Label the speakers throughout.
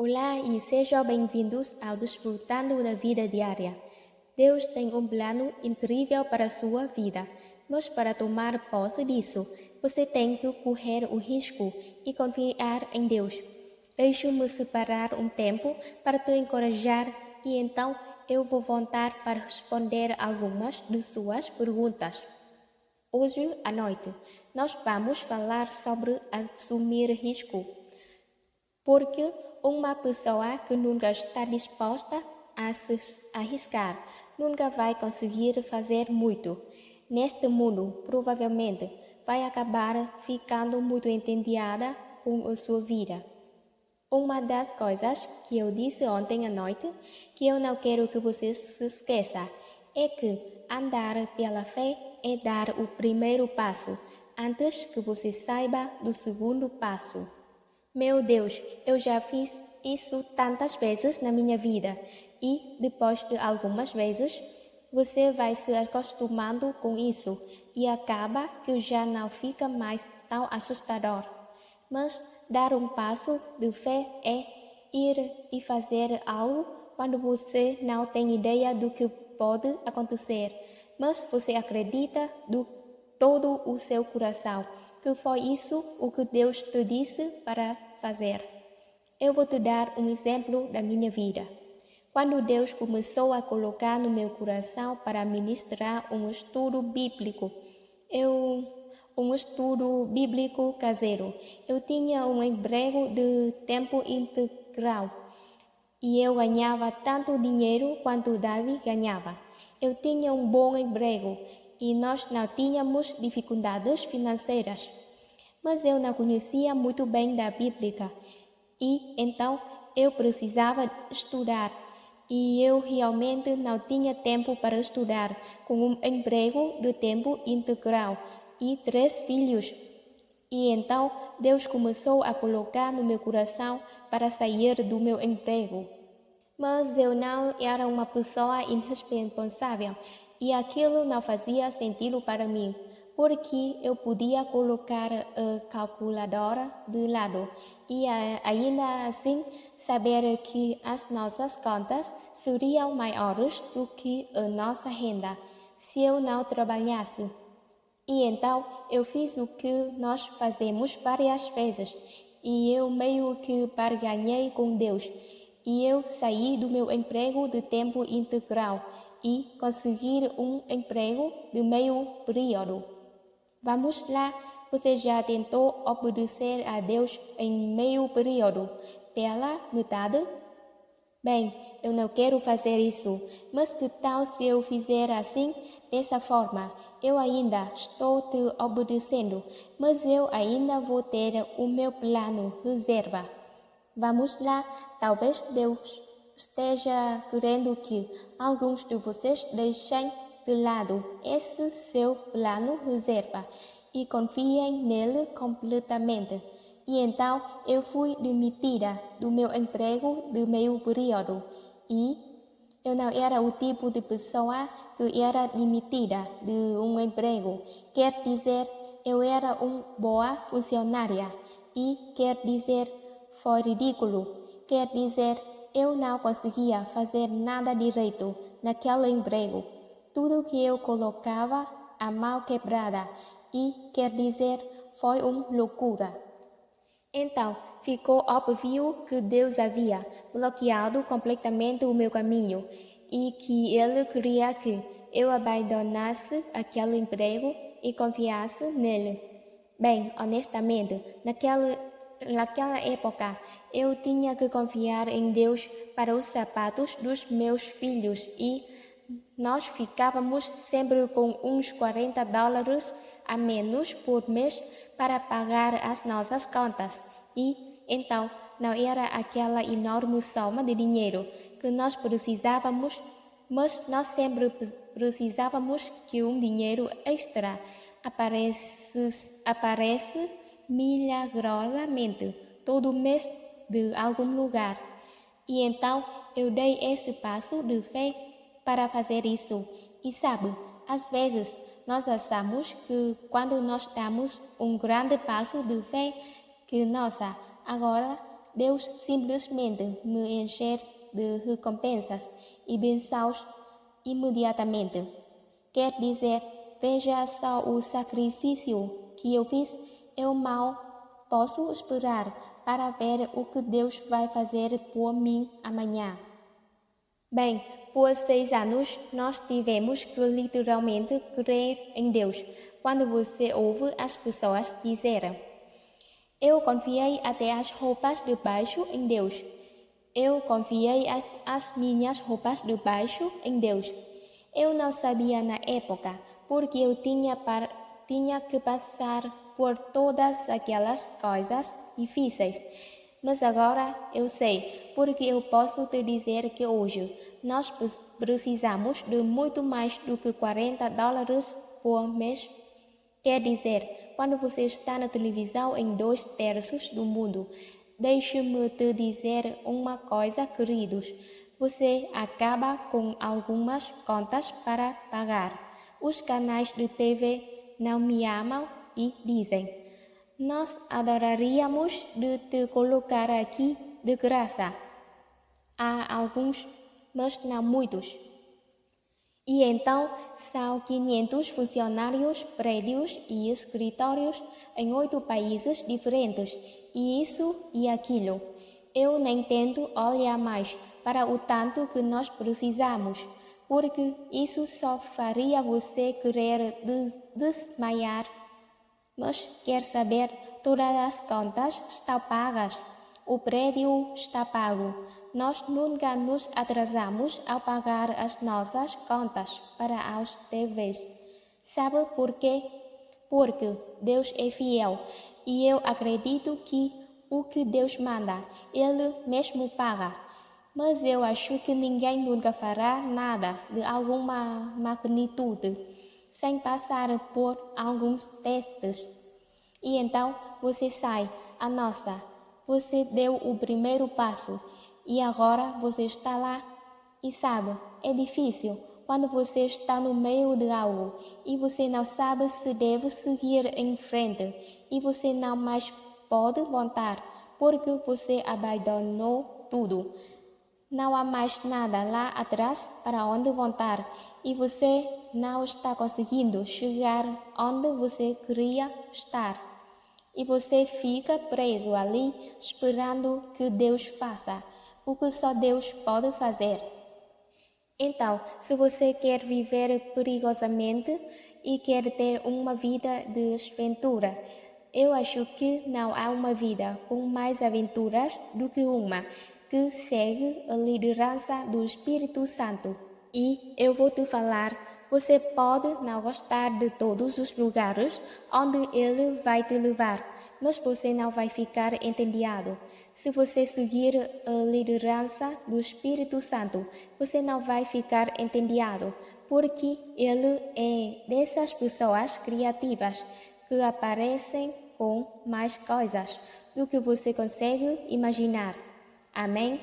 Speaker 1: Olá e sejam bem-vindos ao Desfrutando da Vida Diária. Deus tem um plano incrível para a sua vida, mas para tomar posse disso, você tem que correr o risco e confiar em Deus. Deixe-me separar um tempo para te encorajar e então eu vou voltar para responder algumas de suas perguntas. Hoje à noite, nós vamos falar sobre assumir risco. Porque uma pessoa que nunca está disposta a se arriscar nunca vai conseguir fazer muito. Neste mundo, provavelmente, vai acabar ficando muito entediada com a sua vida. Uma das coisas que eu disse ontem à noite, que eu não quero que você se esqueça, é que andar pela fé é dar o primeiro passo, antes que você saiba do segundo passo. Meu Deus, eu já fiz isso tantas vezes na minha vida e, depois de algumas vezes, você vai se acostumando com isso e acaba que já não fica mais tão assustador. Mas dar um passo de fé é ir e fazer algo quando você não tem ideia do que pode acontecer, mas você acredita de todo o seu coração que foi isso o que Deus te disse para fazer. Eu vou te dar um exemplo da minha vida. Quando Deus começou a colocar no meu coração para ministrar um estudo bíblico caseiro, eu tinha um emprego de tempo integral e eu ganhava tanto dinheiro quanto Davi ganhava. Eu tinha um bom emprego e nós não tínhamos dificuldades financeiras. Mas eu não conhecia muito bem da Bíblia e então eu precisava estudar e eu realmente não tinha tempo para estudar com um emprego de tempo integral e 3 filhos. E então Deus começou a colocar no meu coração para sair do meu emprego. Mas eu não era uma pessoa irresponsável e aquilo não fazia sentido para mim, porque eu podia colocar a calculadora de lado e ainda assim saber que as nossas contas seriam maiores do que a nossa renda se eu não trabalhasse. E então eu fiz o que nós fazemos várias vezes e eu meio que barganhei com Deus e eu saí do meu emprego de tempo integral e consegui um emprego de meio período. Vamos lá, você já tentou obedecer a Deus em meio período, pela metade? Bem, eu não quero fazer isso, mas que tal se eu fizer assim, dessa forma? Eu ainda estou te obedecendo, mas eu ainda vou ter o meu plano reserva. Vamos lá, talvez Deus esteja querendo que alguns de vocês deixem de lado esse seu plano reserva e confiem nele completamente. E então eu fui demitida do meu emprego de meio período e eu não era o tipo de pessoa que era demitida de um emprego. Quer dizer, eu era uma boa funcionária e quer dizer, foi ridículo. Quer dizer, eu não conseguia fazer nada direito naquele emprego. Tudo que eu colocava, a mão quebrada. E, quer dizer, foi uma loucura. Então, ficou óbvio que Deus havia bloqueado completamente o meu caminho e que Ele queria que eu abandonasse aquele emprego e confiasse nele. Bem, honestamente, naquela época, eu tinha que confiar em Deus para os sapatos dos meus filhos e nós ficávamos sempre com uns $40 a menos por mês para pagar as nossas contas e, então, não era aquela enorme soma de dinheiro que nós precisávamos, mas nós sempre precisávamos que um dinheiro extra aparece milagrosamente todo mês de algum lugar. E então eu dei esse passo de fé para fazer isso. E sabe, às vezes nós achamos que quando nós damos um grande passo de fé, que nossa, agora Deus simplesmente me encher de recompensas e bênçãos imediatamente. Quer dizer, veja só o sacrifício que eu fiz, eu mal posso esperar para ver o que Deus vai fazer por mim amanhã. Bem, por 6 anos nós tivemos que literalmente crer em Deus. Quando você ouve as pessoas dizerem: eu confiei até as roupas de baixo em Deus. Eu confiei as minhas roupas de baixo em Deus. Eu não sabia na época, porque eu tinha que passar por todas aquelas coisas difíceis. Mas agora eu sei, porque eu posso te dizer que hoje nós precisamos de muito mais do que $40 por mês. Quer dizer, quando você está na televisão em 2/3 do mundo, deixe-me te dizer uma coisa, queridos. Você acaba com algumas contas para pagar. Os canais de TV não me amam e dizem: nós adoraríamos de te colocar aqui de graça. Há alguns, mas não muitos. E então são 500 funcionários, prédios e escritórios em 8 países diferentes, e isso e aquilo. Eu nem tento olhar mais para o tanto que nós precisamos, porque isso só faria você querer desmaiar. Mas quer saber, todas as contas estão pagas. O prédio está pago. Nós nunca nos atrasamos ao pagar as nossas contas para os TVs. Sabe por quê? Porque Deus é fiel e eu acredito que o que Deus manda, Ele mesmo paga. Mas eu acho que ninguém nunca fará nada de alguma magnitude sem passar por alguns testes. E então você sai, você deu o primeiro passo e agora você está lá. E sabe, é difícil quando você está no meio de algo e você não sabe se deve seguir em frente e você não mais pode voltar porque você abandonou tudo. Não há mais nada lá atrás para onde voltar e você não está conseguindo chegar onde você queria estar. E você fica preso ali esperando que Deus faça o que só Deus pode fazer. Então, se você quer viver perigosamente e quer ter uma vida de aventura, eu acho que não há uma vida com mais aventuras do que uma que segue a liderança do Espírito Santo. E eu vou te falar, você pode não gostar de todos os lugares onde Ele vai te levar, mas você não vai ficar entediado. Se você seguir a liderança do Espírito Santo, você não vai ficar entediado, porque Ele é dessas pessoas criativas que aparecem com mais coisas do que você consegue imaginar. Amém?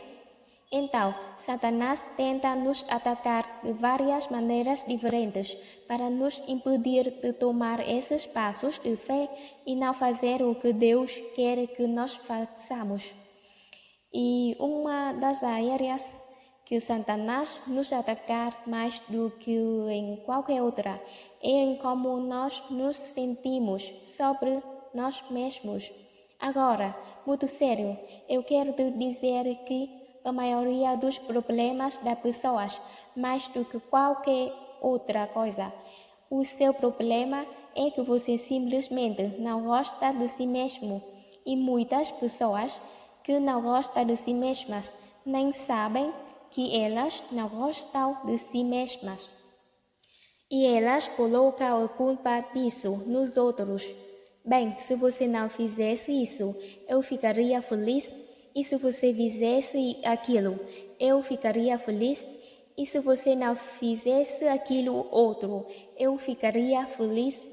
Speaker 1: Então, Satanás tenta nos atacar de várias maneiras diferentes para nos impedir de tomar esses passos de fé e não fazer o que Deus quer que nós façamos. E uma das áreas que Satanás nos atacar mais do que em qualquer outra é em como nós nos sentimos sobre nós mesmos. Agora, muito sério, eu quero te dizer que a maioria dos problemas das pessoas, mais do que qualquer outra coisa, o seu problema é que você simplesmente não gosta de si mesmo. E muitas pessoas que não gostam de si mesmas nem sabem que elas não gostam de si mesmas. E elas colocam a culpa disso nos outros. Bem, se você não fizesse isso, eu ficaria feliz. E se você fizesse aquilo, eu ficaria feliz. E se você não fizesse aquilo outro, eu ficaria feliz.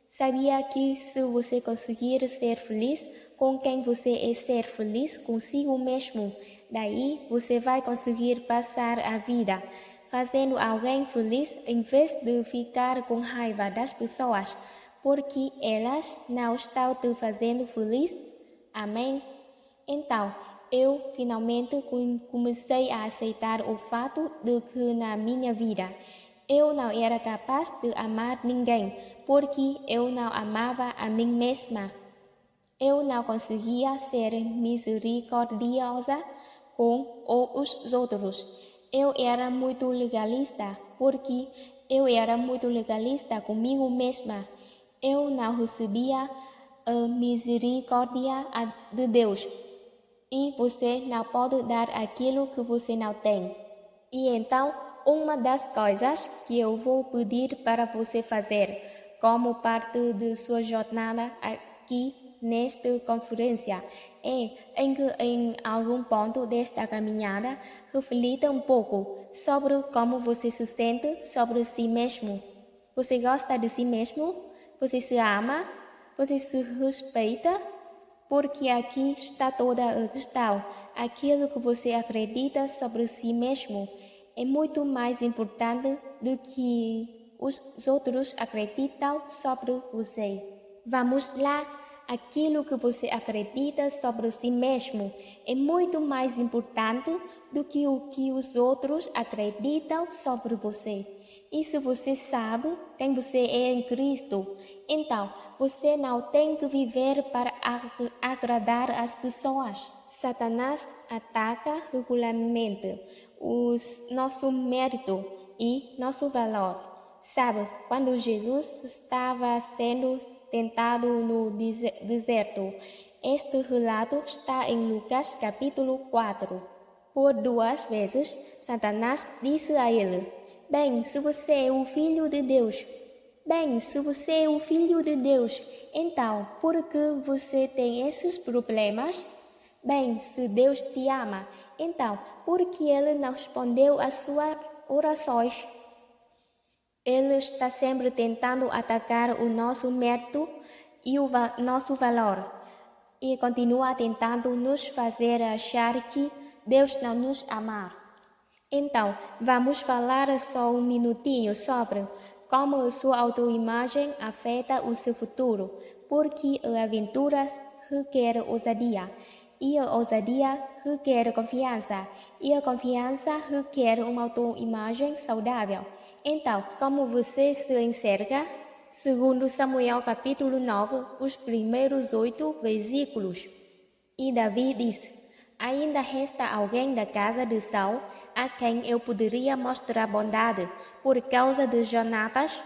Speaker 1: Sabia que se você conseguir ser feliz com quem você é, ser feliz consigo mesmo, daí você vai conseguir passar a vida fazendo alguém feliz em vez de ficar com raiva das pessoas, porque elas não estão te fazendo feliz. Amém? Então, eu finalmente comecei a aceitar o fato de que na minha vida eu não era capaz de amar ninguém, porque eu não amava a mim mesma. Eu não conseguia ser misericordiosa com os outros. Eu era muito legalista, porque eu era muito legalista comigo mesma. Eu não recebia a misericórdia de Deus. E você não pode dar aquilo que você não tem. E então, uma das coisas que eu vou pedir para você fazer, como parte de sua jornada aqui nesta conferência, é que em algum ponto desta caminhada, reflita um pouco sobre como você se sente sobre si mesmo. Você gosta de si mesmo? Você se ama? Você se respeita? Porque aqui está toda a questão. Aquilo que você acredita sobre si mesmo é muito mais importante do que os outros acreditam sobre você. Vamos lá. Aquilo que você acredita sobre si mesmo é muito mais importante do que o que os outros acreditam sobre você. E se você sabe quem você é em Cristo, então você não tem que viver para agradar as pessoas. Satanás ataca regularmente o nosso mérito e nosso valor. Sabe, quando Jesus estava sendo tentado no deserto. Este relato está em Lucas capítulo 4. Por 2 vezes, Satanás disse a ele: Bem, se você é o Filho de Deus, então por que você tem esses problemas? Bem, se Deus te ama, então por que Ele não respondeu às suas orações? Ele está sempre tentando atacar o nosso mérito e o nosso valor. E continua tentando nos fazer achar que Deus não nos ama. Então, vamos falar só um minutinho sobre como a sua autoimagem afeta o seu futuro, porque a aventura requer ousadia, e a ousadia requer confiança, e a confiança requer uma autoimagem saudável. Então, como você se enxerga? Segundo Samuel capítulo 9, os primeiros 8 versículos. E Davi disse: Ainda resta alguém da casa de Saul a quem eu poderia mostrar bondade por causa de Jonatas?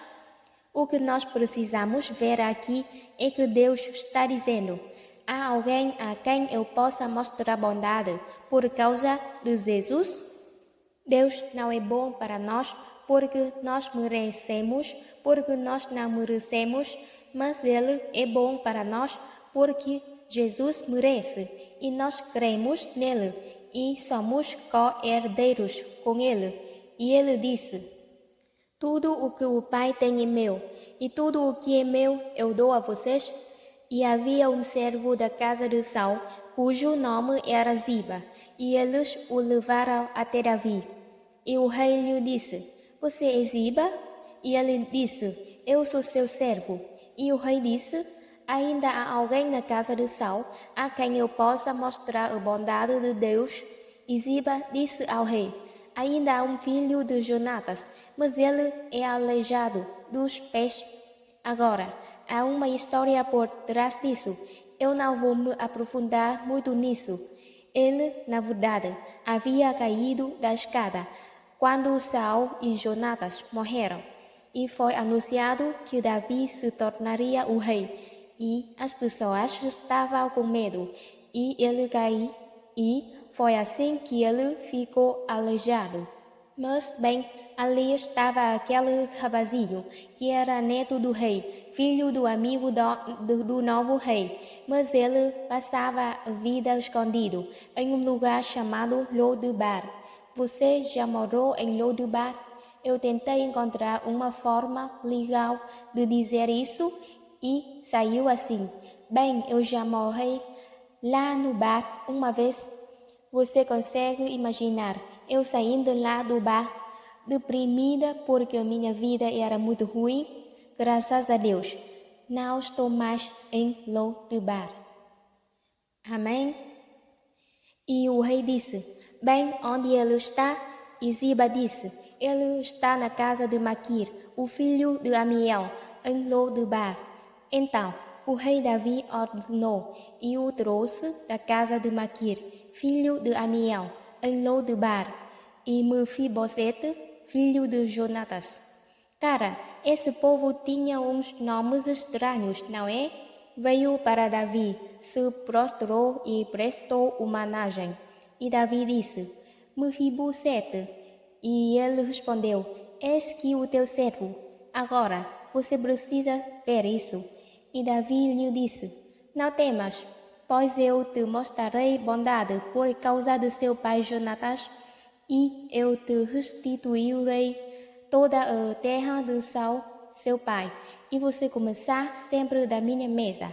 Speaker 1: O que nós precisamos ver aqui é que Deus está dizendo: há alguém a quem eu possa mostrar bondade por causa de Jesus? Deus não é bom para nós porque nós merecemos, porque nós não merecemos, mas Ele é bom para nós porque Jesus merece e nós cremos nele e somos co-herdeiros com Ele. E Ele disse: Tudo o que o Pai tem é meu, e tudo o que é meu eu dou a vocês. E havia um servo da casa de Saul, cujo nome era Ziba, e eles o levaram até Davi. E o rei lhe disse: Você é Ziba? E ele disse: Eu sou seu servo. E o rei disse: Ainda há alguém na casa de Saul a quem eu possa mostrar a bondade de Deus? E Ziba disse ao rei: Ainda há um filho de Jonatas, mas ele é aleijado dos pés. Agora, há uma história por trás disso. Eu não vou me aprofundar muito nisso. Ele, na verdade, havia caído da escada quando Saul e Jonatas morreram, e foi anunciado que Davi se tornaria o rei, e as pessoas estavam com medo, e ele caiu, e foi assim que ele ficou aleijado. Mas, bem, ali estava aquele rapazinho, que era neto do rei, filho do amigo do novo rei, mas ele passava a vida escondido em um lugar chamado Lodebar. Você já morou em Lodebar? Eu tentei encontrar uma forma legal de dizer isso e saiu assim. Bem, eu já morri lá no bar uma vez. Você consegue imaginar eu saindo lá do bar, deprimida porque a minha vida era muito ruim? Graças a Deus, não estou mais em Lodebar. Amém? E o rei disse: Bem, onde ele está? E Ziba disse: Ele está na casa de Maquir, o filho de Amiel, em Lo-debar. Então o rei Davi ordenou e o trouxe da casa de Maquir, filho de Amiel, em Lo-debar, e Mefibosete, filho de Jonatas. Cara, esse povo tinha uns nomes estranhos, não é? Veio para Davi, se prostrou e prestou homenagem. E Davi disse: Mefibosete. E ele respondeu: Eis que o teu servo. Agora, você precisa ver isso. E Davi lhe disse: Não temas, pois eu te mostrarei bondade por causa de seu pai Jonatas, e eu te restituirei toda a terra de Saul, seu pai, e você começar sempre da minha mesa.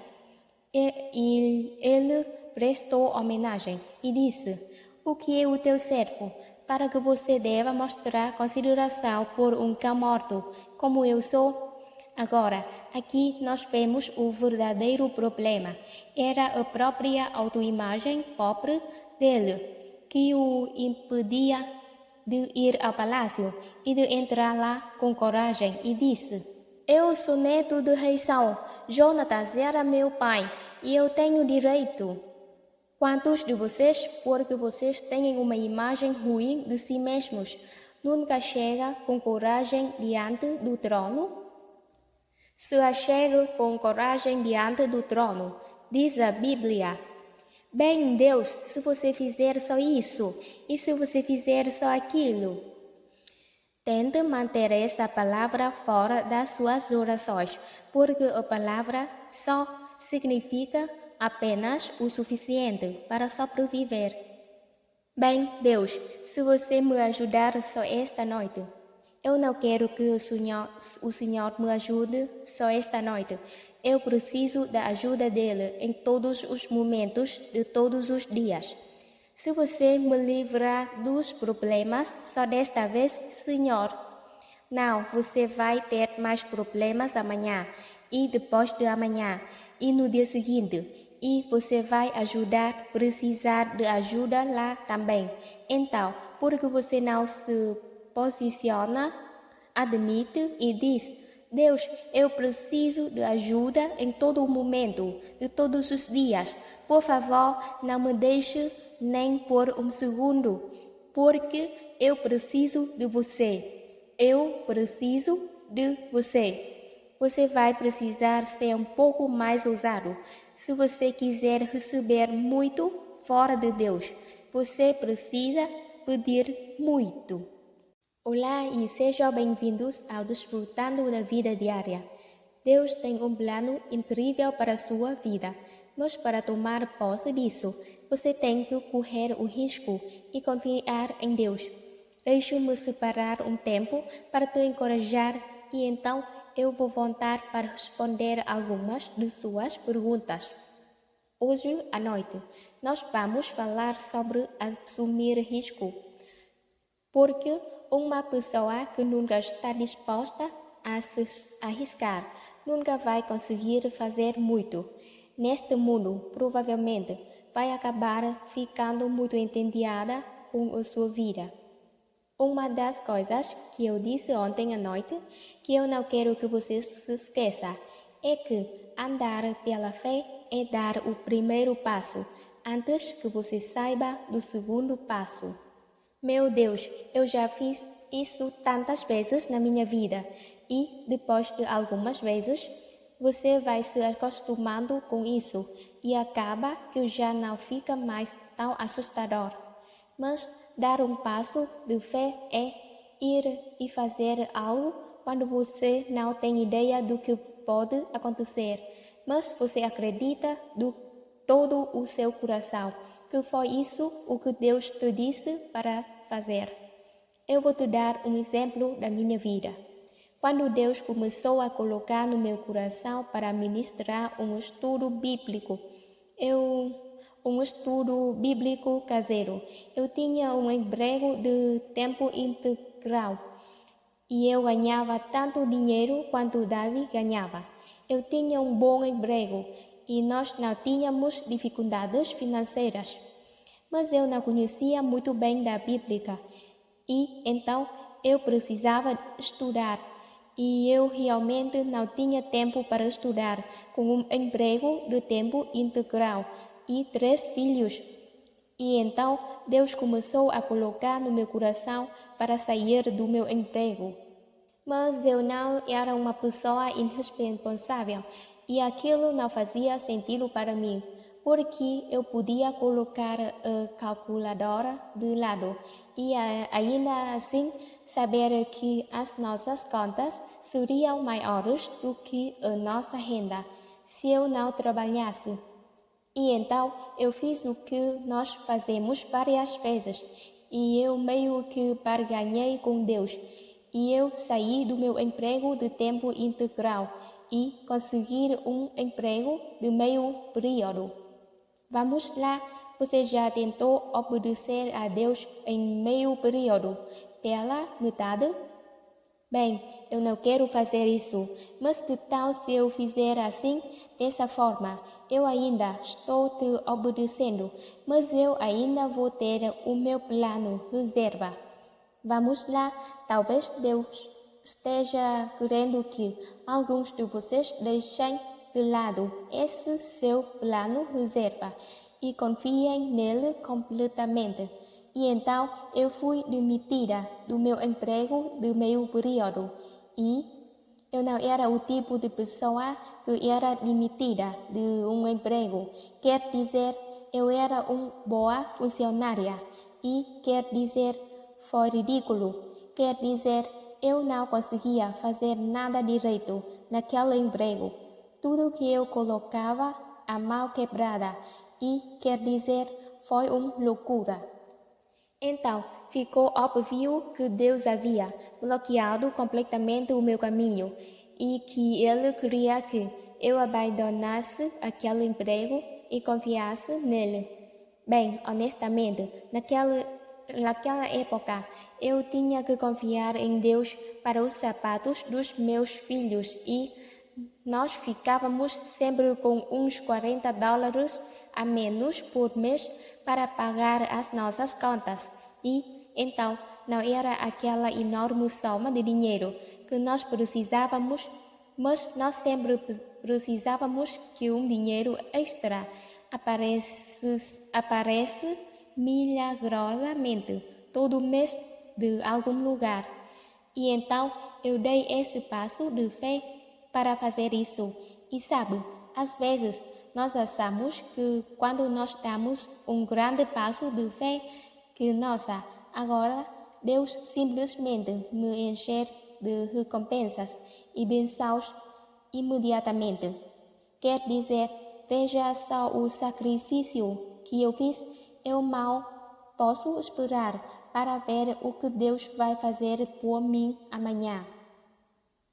Speaker 1: E ele prestou homenagem e disse: O que é o teu servo, para que você deva mostrar consideração por um cão morto, como eu sou? Agora, aqui nós vemos o verdadeiro problema. Era a própria autoimagem pobre dele que o impedia de ir ao palácio e de entrar lá com coragem, e disse: Eu sou neto de rei Saul, Jonatas era meu pai, e eu tenho direito. Quantos de vocês, porque vocês têm uma imagem ruim de si mesmos, nunca chega com coragem diante do trono? Se achega com coragem diante do trono, diz a Bíblia. Bem, Deus, se você fizer só isso, e se você fizer só aquilo. Tente manter essa palavra fora das suas orações, porque a palavra só significa apenas o suficiente para sobreviver. Bem, Deus, se você me ajudar só esta noite. Eu não quero que o Senhor me ajude só esta noite. Eu preciso da ajuda dele em todos os momentos de todos os dias. Se você me livrar dos problemas só desta vez, Senhor. Não, você vai ter mais problemas amanhã e depois de amanhã e no dia seguinte. E você vai precisar de ajuda lá também. Então, por que você não se posiciona, admite e diz: Deus, eu preciso de ajuda em todo o momento, de todos os dias. Por favor, não me deixe nem por um segundo, porque eu preciso de você. Eu preciso de você. Você vai precisar ser um pouco mais ousado. Se você quiser receber muito fora de Deus, você precisa pedir muito. Olá e sejam bem-vindos ao Desfrutando da Vida Diária. Deus tem um plano incrível para a sua vida, mas para tomar posse disso, você tem que correr o risco e confiar em Deus. Deixe-me separar um tempo para te encorajar e então eu vou voltar para responder algumas de suas perguntas. Hoje à noite, nós vamos falar sobre assumir risco, porque uma pessoa que nunca está disposta a se arriscar nunca vai conseguir fazer muito. Neste mundo, provavelmente, vai acabar ficando muito entediada com a sua vida. Uma das coisas que eu disse ontem à noite, que eu não quero que você se esqueça, é que andar pela fé é dar o primeiro passo, antes que você saiba do segundo passo. Meu Deus, eu já fiz isso tantas vezes na minha vida e, depois de algumas vezes, você vai se acostumando com isso e acaba que já não fica mais tão assustador. Mas dar um passo de fé é ir e fazer algo quando você não tem ideia do que pode acontecer, mas você acredita de todo o seu coração que foi isso o que Deus te disse para fazer. Eu vou te dar um exemplo da minha vida. Quando Deus começou a colocar no meu coração para ministrar um estudo bíblico caseiro, eu tinha um emprego de tempo integral e eu ganhava tanto dinheiro quanto Davi ganhava. Eu tinha um bom emprego e nós não tínhamos dificuldades financeiras. Mas eu não conhecia muito bem da Bíblia e então eu precisava estudar. E eu realmente não tinha tempo para estudar, com um emprego de tempo integral e 3 filhos. E então Deus começou a colocar no meu coração para sair do meu emprego. Mas eu não era uma pessoa irresponsável e aquilo não fazia sentido para mim, porque eu podia colocar a calculadora de lado e ainda assim saber que as nossas contas seriam maiores do que a nossa renda se eu não trabalhasse. E então eu fiz o que nós fazemos várias vezes e eu meio que barganhei com Deus. E eu saí do meu emprego de tempo integral e consegui um emprego de meio período. Vamos lá, você já tentou obedecer a Deus em meio período, pela metade? Bem, eu não quero fazer isso, mas que tal se eu fizer assim, dessa forma? Eu ainda estou te obedecendo, mas eu ainda vou ter o meu plano reserva. Vamos lá, talvez Deus esteja querendo que alguns de vocês deixem de lado esse seu plano reserva e confiem nele completamente. E então eu fui demitida do meu emprego de meio período e eu não era o tipo de pessoa que era demitida de um emprego. Quer dizer, eu era uma boa funcionária e quer dizer, foi ridículo. Quer dizer, eu não conseguia fazer nada direito naquele emprego. Tudo que eu colocava, a mão quebrada. E, quer dizer, foi uma loucura. Então, ficou óbvio que Deus havia bloqueado completamente o meu caminho e que Ele queria que eu abandonasse aquele emprego e confiasse nele. Bem, honestamente, naquela época, eu tinha que confiar em Deus para os sapatos dos meus filhos e nós ficávamos sempre com uns $40 a menos por mês para pagar as nossas contas. E então não era aquela enorme soma de dinheiro que nós precisávamos, mas nós sempre precisávamos que um dinheiro extra aparece milagrosamente todo mês de algum lugar. E então eu dei esse passo de fé para fazer isso. E sabe, às vezes nós achamos que quando nós damos um grande passo de fé, que nossa, agora Deus simplesmente me encher de recompensas e bênçãos imediatamente. Quer dizer, veja só o sacrifício que eu fiz, eu mal posso esperar para ver o que Deus vai fazer por mim amanhã.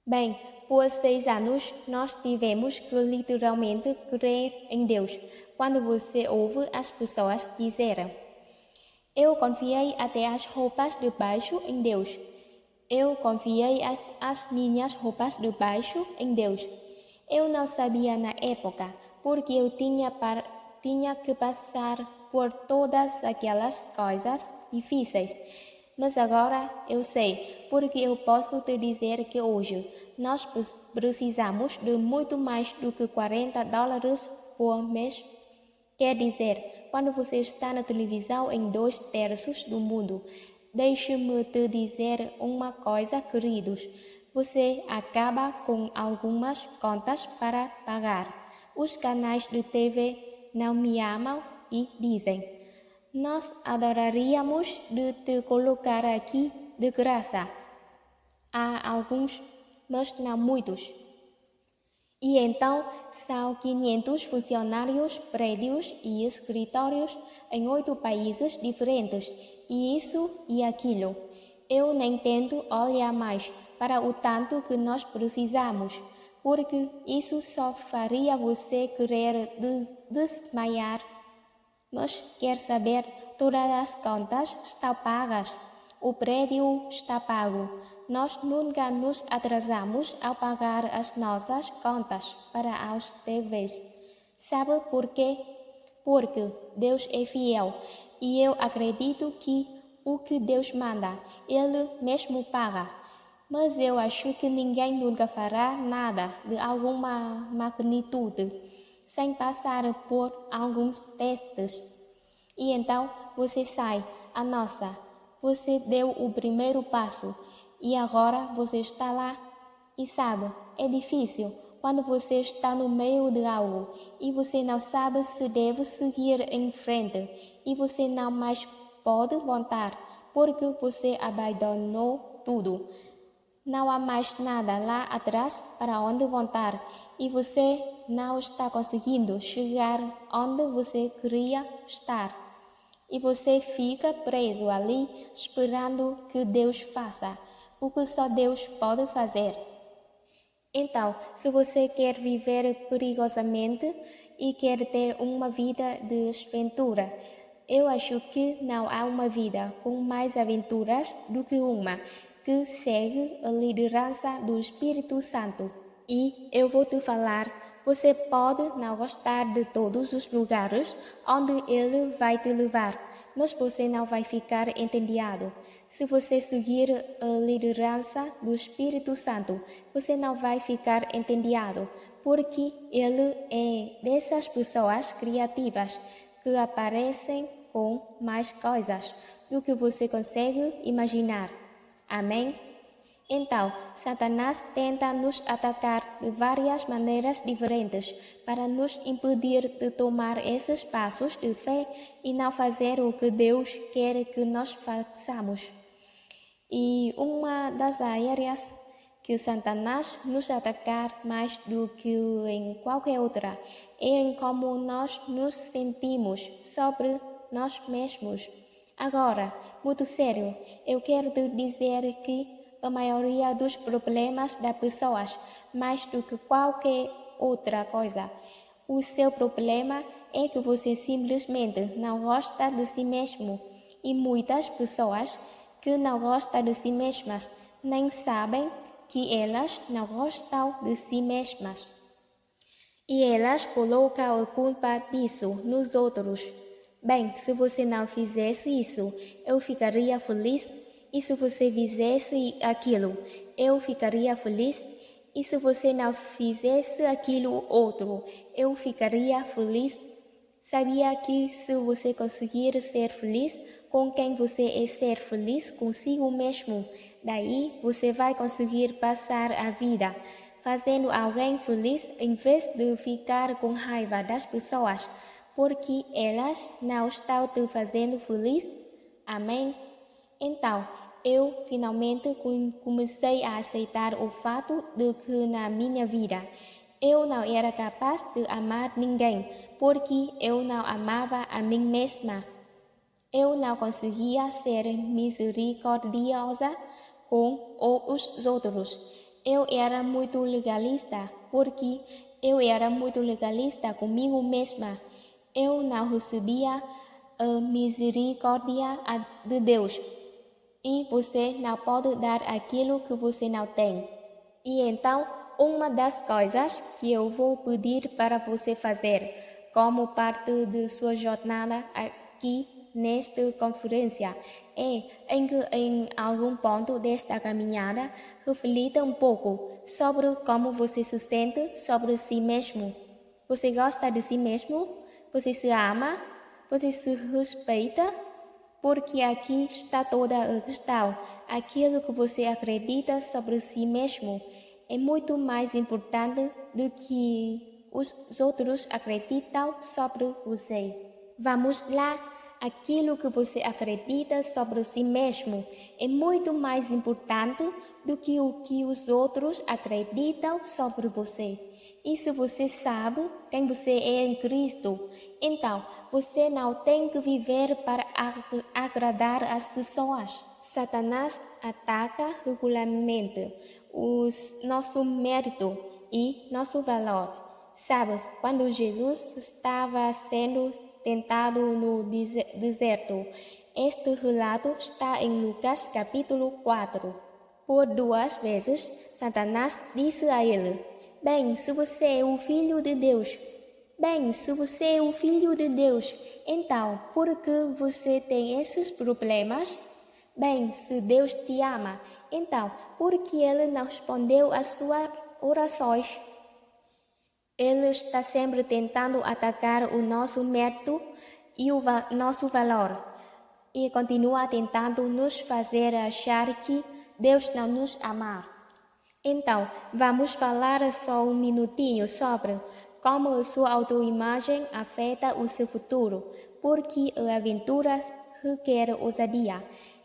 Speaker 1: Bem, por 6 anos nós tivemos que literalmente crer em Deus. Quando você ouve as pessoas dizerem: eu confiei até as roupas de baixo em Deus. Eu confiei as minhas roupas de baixo em Deus. Eu não sabia na época, porque eu tinha que passar por todas aquelas coisas difíceis. Mas agora eu sei, porque eu posso te dizer que hoje nós precisamos de muito mais do que $40 por mês. Quer dizer, quando você está na televisão em 2/3 do mundo, deixe-me te dizer uma coisa, queridos. Você acaba com algumas contas para pagar. Os canais de TV não me amam e dizem: nós adoraríamos de te colocar aqui de graça. Há alguns, mas não muitos. E então são 500 funcionários, prédios e escritórios em 8 países diferentes, e isso e aquilo. Eu nem tento olhar mais para o tanto que nós precisamos, porque isso só faria você querer desmaiar. Mas quer saber, todas as contas estão pagas. O prédio está pago. Nós nunca nos atrasamos ao pagar as nossas contas para as TVs. Sabe por quê? Porque Deus é fiel e eu acredito que o que Deus manda, Ele mesmo paga. Mas eu acho que ninguém nunca fará nada de alguma magnitude sem passar por alguns testes. E então você sai, nossa, você deu o primeiro passo e agora você está lá. E sabe, é difícil quando você está no meio de algo e você não sabe se deve seguir em frente e você não mais pode voltar porque você abandonou tudo. Não há mais nada lá atrás para onde voltar e você não está conseguindo chegar onde você queria estar. E você fica preso ali esperando que Deus faça o que só Deus pode fazer. Então, se você quer viver perigosamente e quer ter uma vida de aventura, eu acho que não há uma vida com mais aventuras do que uma que segue a liderança do Espírito Santo. E eu vou te falar, você pode não gostar de todos os lugares onde ele vai te levar, mas você não vai ficar entediado. Se você seguir a liderança do Espírito Santo, você não vai ficar entediado, porque ele é dessas pessoas criativas que aparecem com mais coisas do que você consegue imaginar. Amém? Então, Satanás tenta nos atacar de várias maneiras diferentes para nos impedir de tomar esses passos de fé e não fazer o que Deus quer que nós façamos. E uma das áreas que Satanás nos atacar mais do que em qualquer outra é em como nós nos sentimos sobre nós mesmos. Agora, muito sério, eu quero te dizer que a maioria dos problemas das pessoas, mais do que qualquer outra coisa, o seu problema é que você simplesmente não gosta de si mesmo. E muitas pessoas que não gostam de si mesmas nem sabem que elas não gostam de si mesmas. E elas colocam a culpa disso nos outros. Bem, se você não fizesse isso, eu ficaria feliz. E se você fizesse aquilo, eu ficaria feliz. E se você não fizesse aquilo outro, eu ficaria feliz. Sabia que se você conseguir ser feliz com quem você é, ser feliz consigo mesmo, daí você vai conseguir passar a vida fazendo alguém feliz em vez de ficar com raiva das pessoas, porque elas não estão te fazendo feliz. Amém? Então, eu finalmente comecei a aceitar o fato de que na minha vida eu não era capaz de amar ninguém, porque eu não amava a mim mesma. Eu não conseguia ser misericordiosa com os outros. Eu era muito legalista, porque eu era muito legalista comigo mesma. Eu não recebia a misericórdia de Deus. E você não pode dar aquilo que você não tem. E então, uma das coisas que eu vou pedir para você fazer, como parte de sua jornada aqui nesta conferência, é em que em algum ponto desta caminhada, reflita um pouco sobre como você se sente sobre si mesmo. Você gosta de si mesmo? Você se ama? Você se respeita? Porque aqui está toda a questão. Aquilo que você acredita sobre si mesmo é muito mais importante do que os outros acreditam sobre você. Vamos lá. Aquilo que você acredita sobre si mesmo é muito mais importante do que o que os outros acreditam sobre você. E se você sabe quem você é em Cristo, então você não tem que viver para agradar as pessoas. Satanás ataca regularmente o nosso mérito e nosso valor. Sabe, quando Jesus estava sendo tentado no deserto, este relato está em Lucas capítulo 4. Por 2 vezes, Satanás disse a ele: Bem, se você é o Filho de Deus, Bem, se você é o Filho de Deus, então por que você tem esses problemas? Bem, se Deus te ama, então por que Ele não respondeu às suas orações? Ele está sempre tentando atacar o nosso mérito e o nosso valor, e continua tentando nos fazer achar que Deus não nos ama. Então, vamos falar só um minutinho sobre como a sua autoimagem afeta o seu futuro, porque a aventura requer ousadia,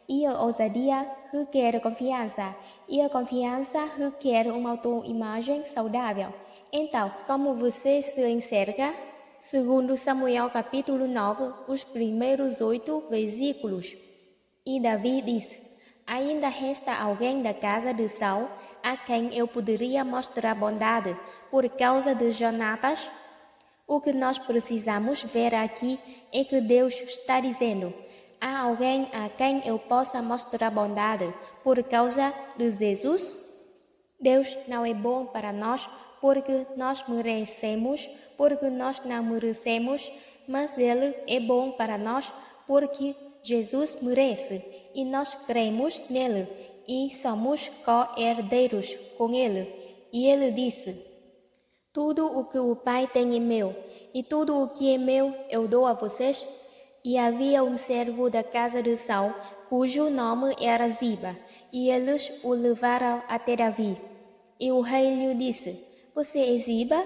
Speaker 1: e a ousadia requer confiança, e a confiança requer uma autoimagem saudável. Então, como você se enxerga? Segundo Samuel capítulo 9, os primeiros 8 versículos. E Davi disse: ainda resta alguém da casa de Saul a quem eu poderia mostrar bondade por causa de Jonatas? O que nós precisamos ver aqui é que Deus está dizendo: há alguém a quem eu possa mostrar bondade por causa de Jesus? Deus não é bom para nós porque nós merecemos, porque nós não merecemos, mas Ele é bom para nós porque Jesus merece e nós cremos nele e somos co-herdeiros com Ele. E Ele disse: tudo o que o Pai tem é meu, e tudo o que é meu eu dou a vocês. E havia um servo da casa de Saul, cujo nome era Ziba, e eles o levaram até Davi. E o rei lhe disse: você é Ziba?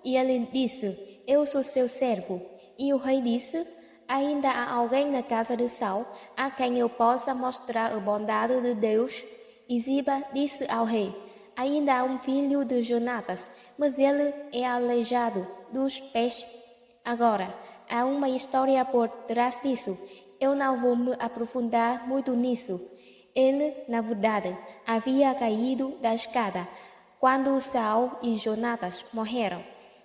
Speaker 1: E ele disse: eu sou seu servo. E o rei disse: ainda há alguém na casa de Saul a quem eu possa mostrar a bondade de Deus? E Ziba disse ao rei: ainda há um filho de Jonatas, mas ele é aleijado dos pés. Agora, há uma história por trás disso. Eu não vou me aprofundar muito nisso. Ele, na verdade, havia caído da escada quando Saul e Jonatas morreram,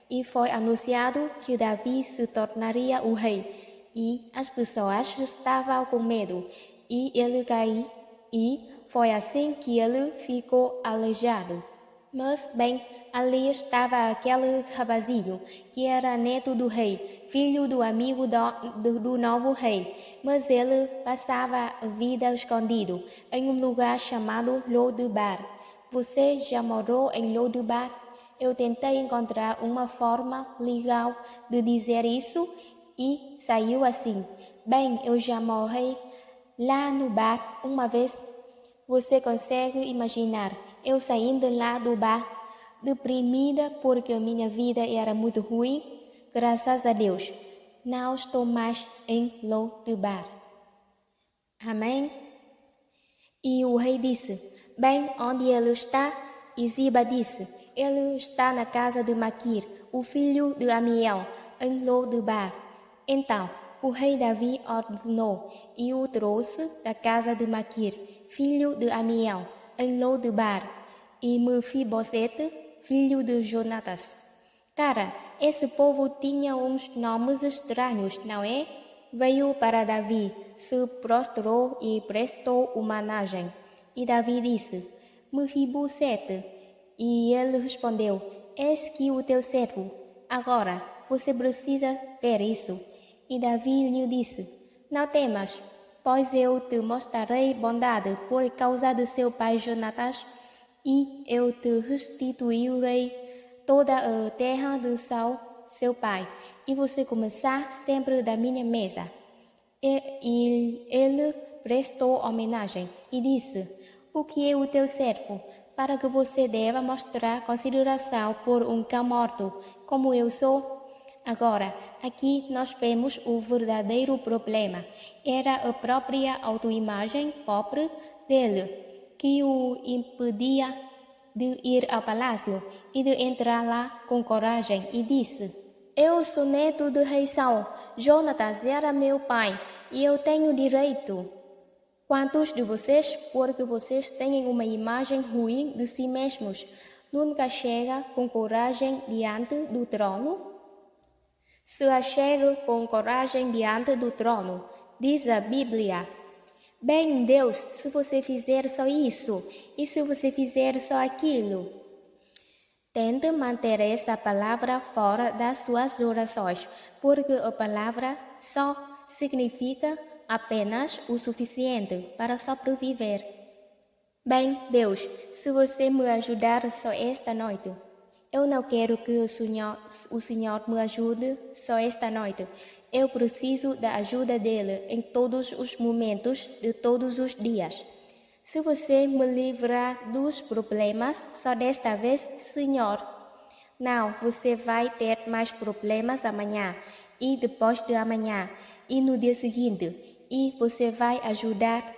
Speaker 1: e foi anunciado que Davi se tornaria o rei, e as pessoas estavam com medo, e ele caiu, e foi assim que ele ficou aleijado. Mas, bem, ali estava aquele rapazinho, que era neto do rei, filho do amigo do novo rei, mas ele passava a vida escondido em um lugar chamado Lodebar. Você já morou em Lodebar? Eu tentei encontrar uma forma legal de dizer isso e saiu assim. Bem, eu já morei lá no bar uma vez. Você consegue imaginar eu saindo lá do bar, deprimida porque a minha vida era muito ruim? Graças a Deus, não estou mais em Lodebar. Amém? E o rei disse: bem, onde ele está? E Ziba disse: ele está na casa de Maquir, o filho de Amiel, em Lodebar. Então, o rei Davi ordenou e o trouxe da casa de Maquir, filho de Amiel, em Lodebar, e Mefibosete, filho de Jonatas. Cara, esse povo tinha uns nomes estranhos, não é? Veio para Davi, se prostrou e prestou homenagem. E Davi disse: Mefibosete. E ele respondeu: eis que o teu servo. Agora, você precisa ver isso. E Davi lhe disse: não temas, pois eu te mostrarei bondade por causa de seu pai Jonatas, e eu te restituirei toda a terra de Saul, seu pai, e você começar sempre da minha mesa. E ele prestou homenagem e disse: o que é o teu servo, para que você deva mostrar consideração por um cão morto, como eu sou? Agora, aqui nós vemos o verdadeiro problema. Era a própria autoimagem pobre dele, que o impedia de ir ao palácio e de entrar lá com coragem, e disse: eu sou neto de rei Saul, Jonatas era meu pai, e eu tenho direito. Quantos de vocês, porque vocês têm uma imagem ruim de si mesmos, nunca chega com coragem diante do trono? Se achegue com coragem diante do trono, diz a Bíblia. Bem, Deus, se você fizer só isso, e se você fizer só aquilo? Tente manter essa palavra fora das suas orações, porque a palavra só significa apenas o suficiente para sobreviver. Bem, Deus, se você me ajudar só esta noite. Eu não quero que o Senhor me ajude só esta noite. Eu preciso da ajuda dele em todos os momentos de todos os dias. Se você me livrar dos problemas só desta vez, Senhor. Não, você vai ter mais problemas amanhã e depois de amanhã e no dia seguinte. E você vai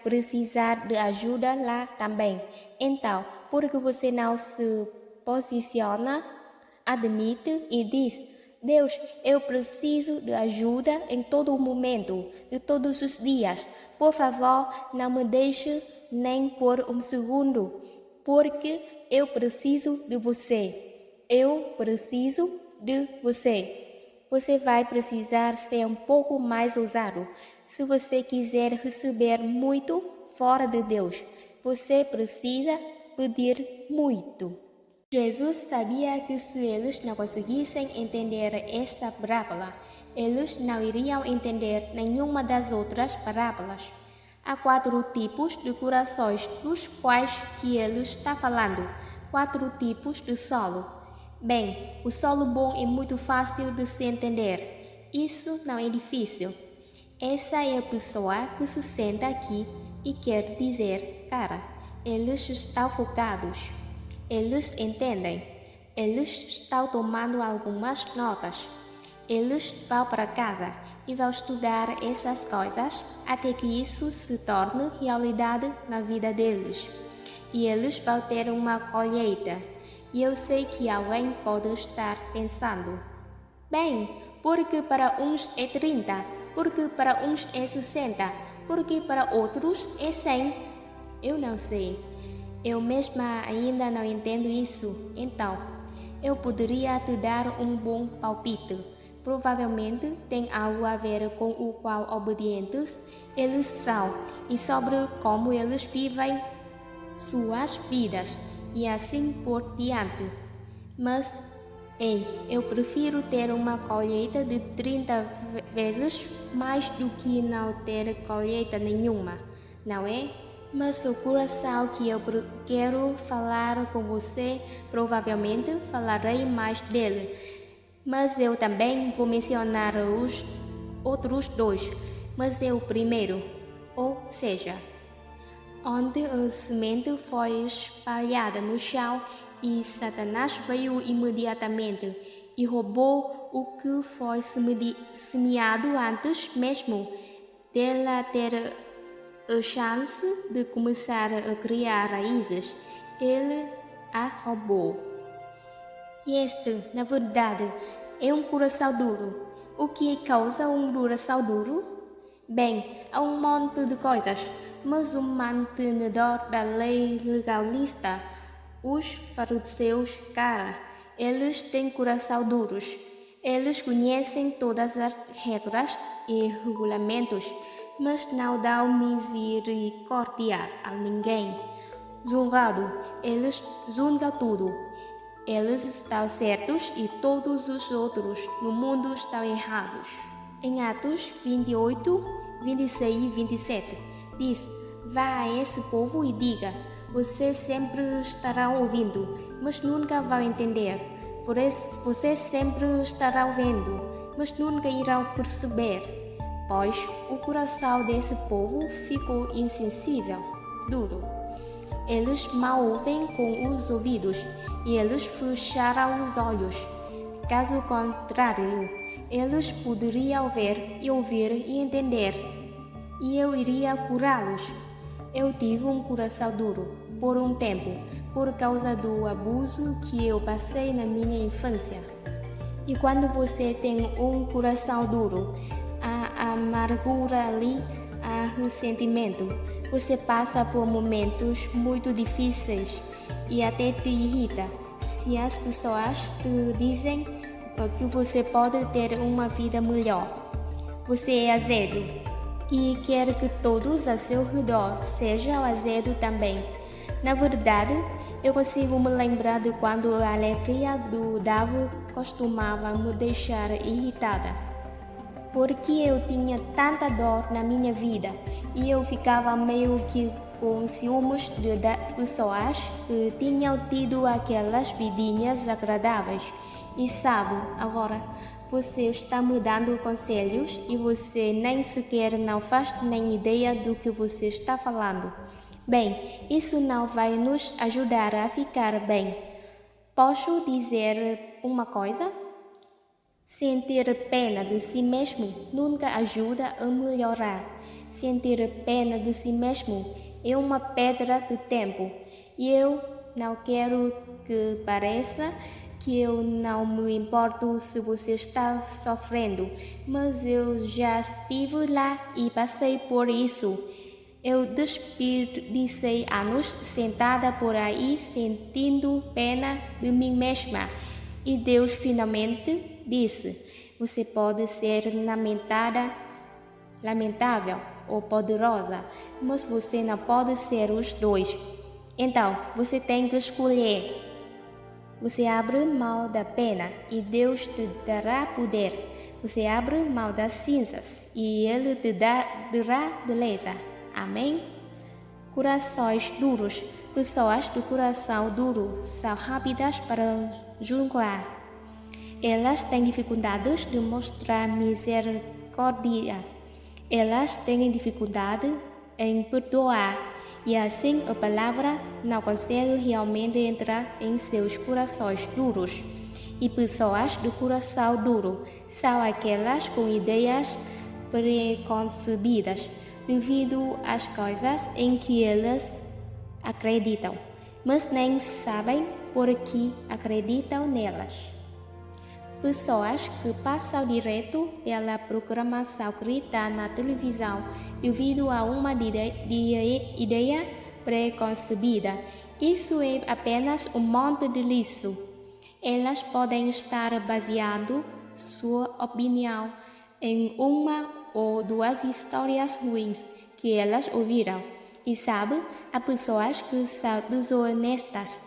Speaker 1: precisar de ajuda lá também. Então, por que você não se posiciona, admite e diz: Deus, eu preciso de ajuda em todo o momento, de todos os dias. Por favor, não me deixe nem por um segundo, porque eu preciso de você. Eu preciso de você. Você vai precisar ser um pouco mais ousado. Se você quiser receber muito fora de Deus, você precisa pedir muito. Jesus sabia que se eles não conseguissem entender esta parábola, eles não iriam entender nenhuma das outras parábolas. Há 4 tipos de corações dos quais que ele está falando, 4 tipos de solo. Bem, o solo bom é muito fácil de se entender. Isso não é difícil. Essa é a pessoa que se senta aqui e quer dizer, cara, eles estão focados. Eles entendem. Eles estão tomando algumas notas. Eles vão para casa e vão estudar essas coisas até que isso se torne realidade na vida deles. E eles vão ter uma colheita. E eu sei que alguém pode estar pensando: bem, porque para uns é 30, porque para uns é 60, porque para outros é 100. Eu não sei. Eu mesma ainda não entendo isso. Então, eu poderia te dar um bom palpite. Provavelmente tem algo a ver com o quão obedientes eles são e sobre como eles vivem suas vidas e assim por diante. Mas, ei, eu prefiro ter uma colheita de 30 vezes mais do que não ter colheita nenhuma, não é? Mas o coração que eu quero falar com você, provavelmente falarei mais dele. Mas eu também vou mencionar os outros 2, mas é o primeiro, ou seja, onde a semente foi espalhada no chão e Satanás veio imediatamente e roubou o que foi semeado antes mesmo dela ter a chance de começar a criar raízes. Ele a roubou. E este, na verdade, é um coração duro. O que causa um coração duro? Bem, há um monte de coisas, mas o mantenedor da lei legalista, os fariseus, cara, eles têm coração duros. Eles conhecem todas as regras e regulamentos, mas não dão misericórdia a ninguém. Julgado, eles julgam tudo. Eles estão certos e todos os outros no mundo estão errados. Em Atos 28, 26 e 27, diz: vá a esse povo e diga: vocês sempre estarão ouvindo, mas nunca vão entender. Por isso, vocês sempre estarão vendo, mas nunca irão perceber. Pois o coração desse povo ficou insensível, duro. Eles mal ouvem com os ouvidos e eles fecharam os olhos. Caso contrário, eles poderiam ver e ouvir e entender, e eu iria curá-los. Eu tive um coração duro por um tempo, por causa do abuso que eu passei na minha infância. E quando você tem um coração duro, há amargura ali, há ressentimento. Você passa por momentos muito difíceis e até te irrita se as pessoas te dizem que você pode ter uma vida melhor. Você é azedo e quer que todos ao seu redor sejam azedo também. Na verdade, eu consigo me lembrar de quando a alegria do Davi costumava me deixar irritada, porque eu tinha tanta dor na minha vida e eu ficava meio que com ciúmes de pessoas que tinham tido aquelas vidinhas agradáveis. E sabe, agora você está me dando conselhos e você nem sequer não faz nem ideia do que você está falando. Bem, isso não vai nos ajudar a ficar bem. Posso dizer uma coisa? Sentir pena de si mesmo nunca ajuda a melhorar. Sentir pena de si mesmo é uma pedra de tempo. E eu não quero que pareça que eu não me importo se você está sofrendo, mas eu já estive lá e passei por isso. Eu desperdicei anos sentada por aí sentindo pena de mim mesma. E Deus finalmente disse: você pode ser lamentável ou poderosa, mas você não pode ser os dois. Então, você tem que escolher. Você abre mão da pena e Deus te dará poder. Você abre mão das cinzas e Ele te dará beleza. Amém? Corações duros. Pessoas de coração duro são rápidas para julgar. Elas têm dificuldades de mostrar misericórdia. Elas têm dificuldade em perdoar. E assim a palavra não consegue realmente entrar em seus corações duros. E pessoas de coração duro são aquelas com ideias preconcebidas devido às coisas em que elas acreditam, mas nem sabem por que acreditam nelas. Pessoas que passam direto pela programação escrita na televisão devido a uma ideia preconcebida. Isso é apenas um monte de lixo. Elas podem estar baseando sua opinião em uma ou duas histórias ruins que elas ouviram. E sabe, há pessoas que são desonestas,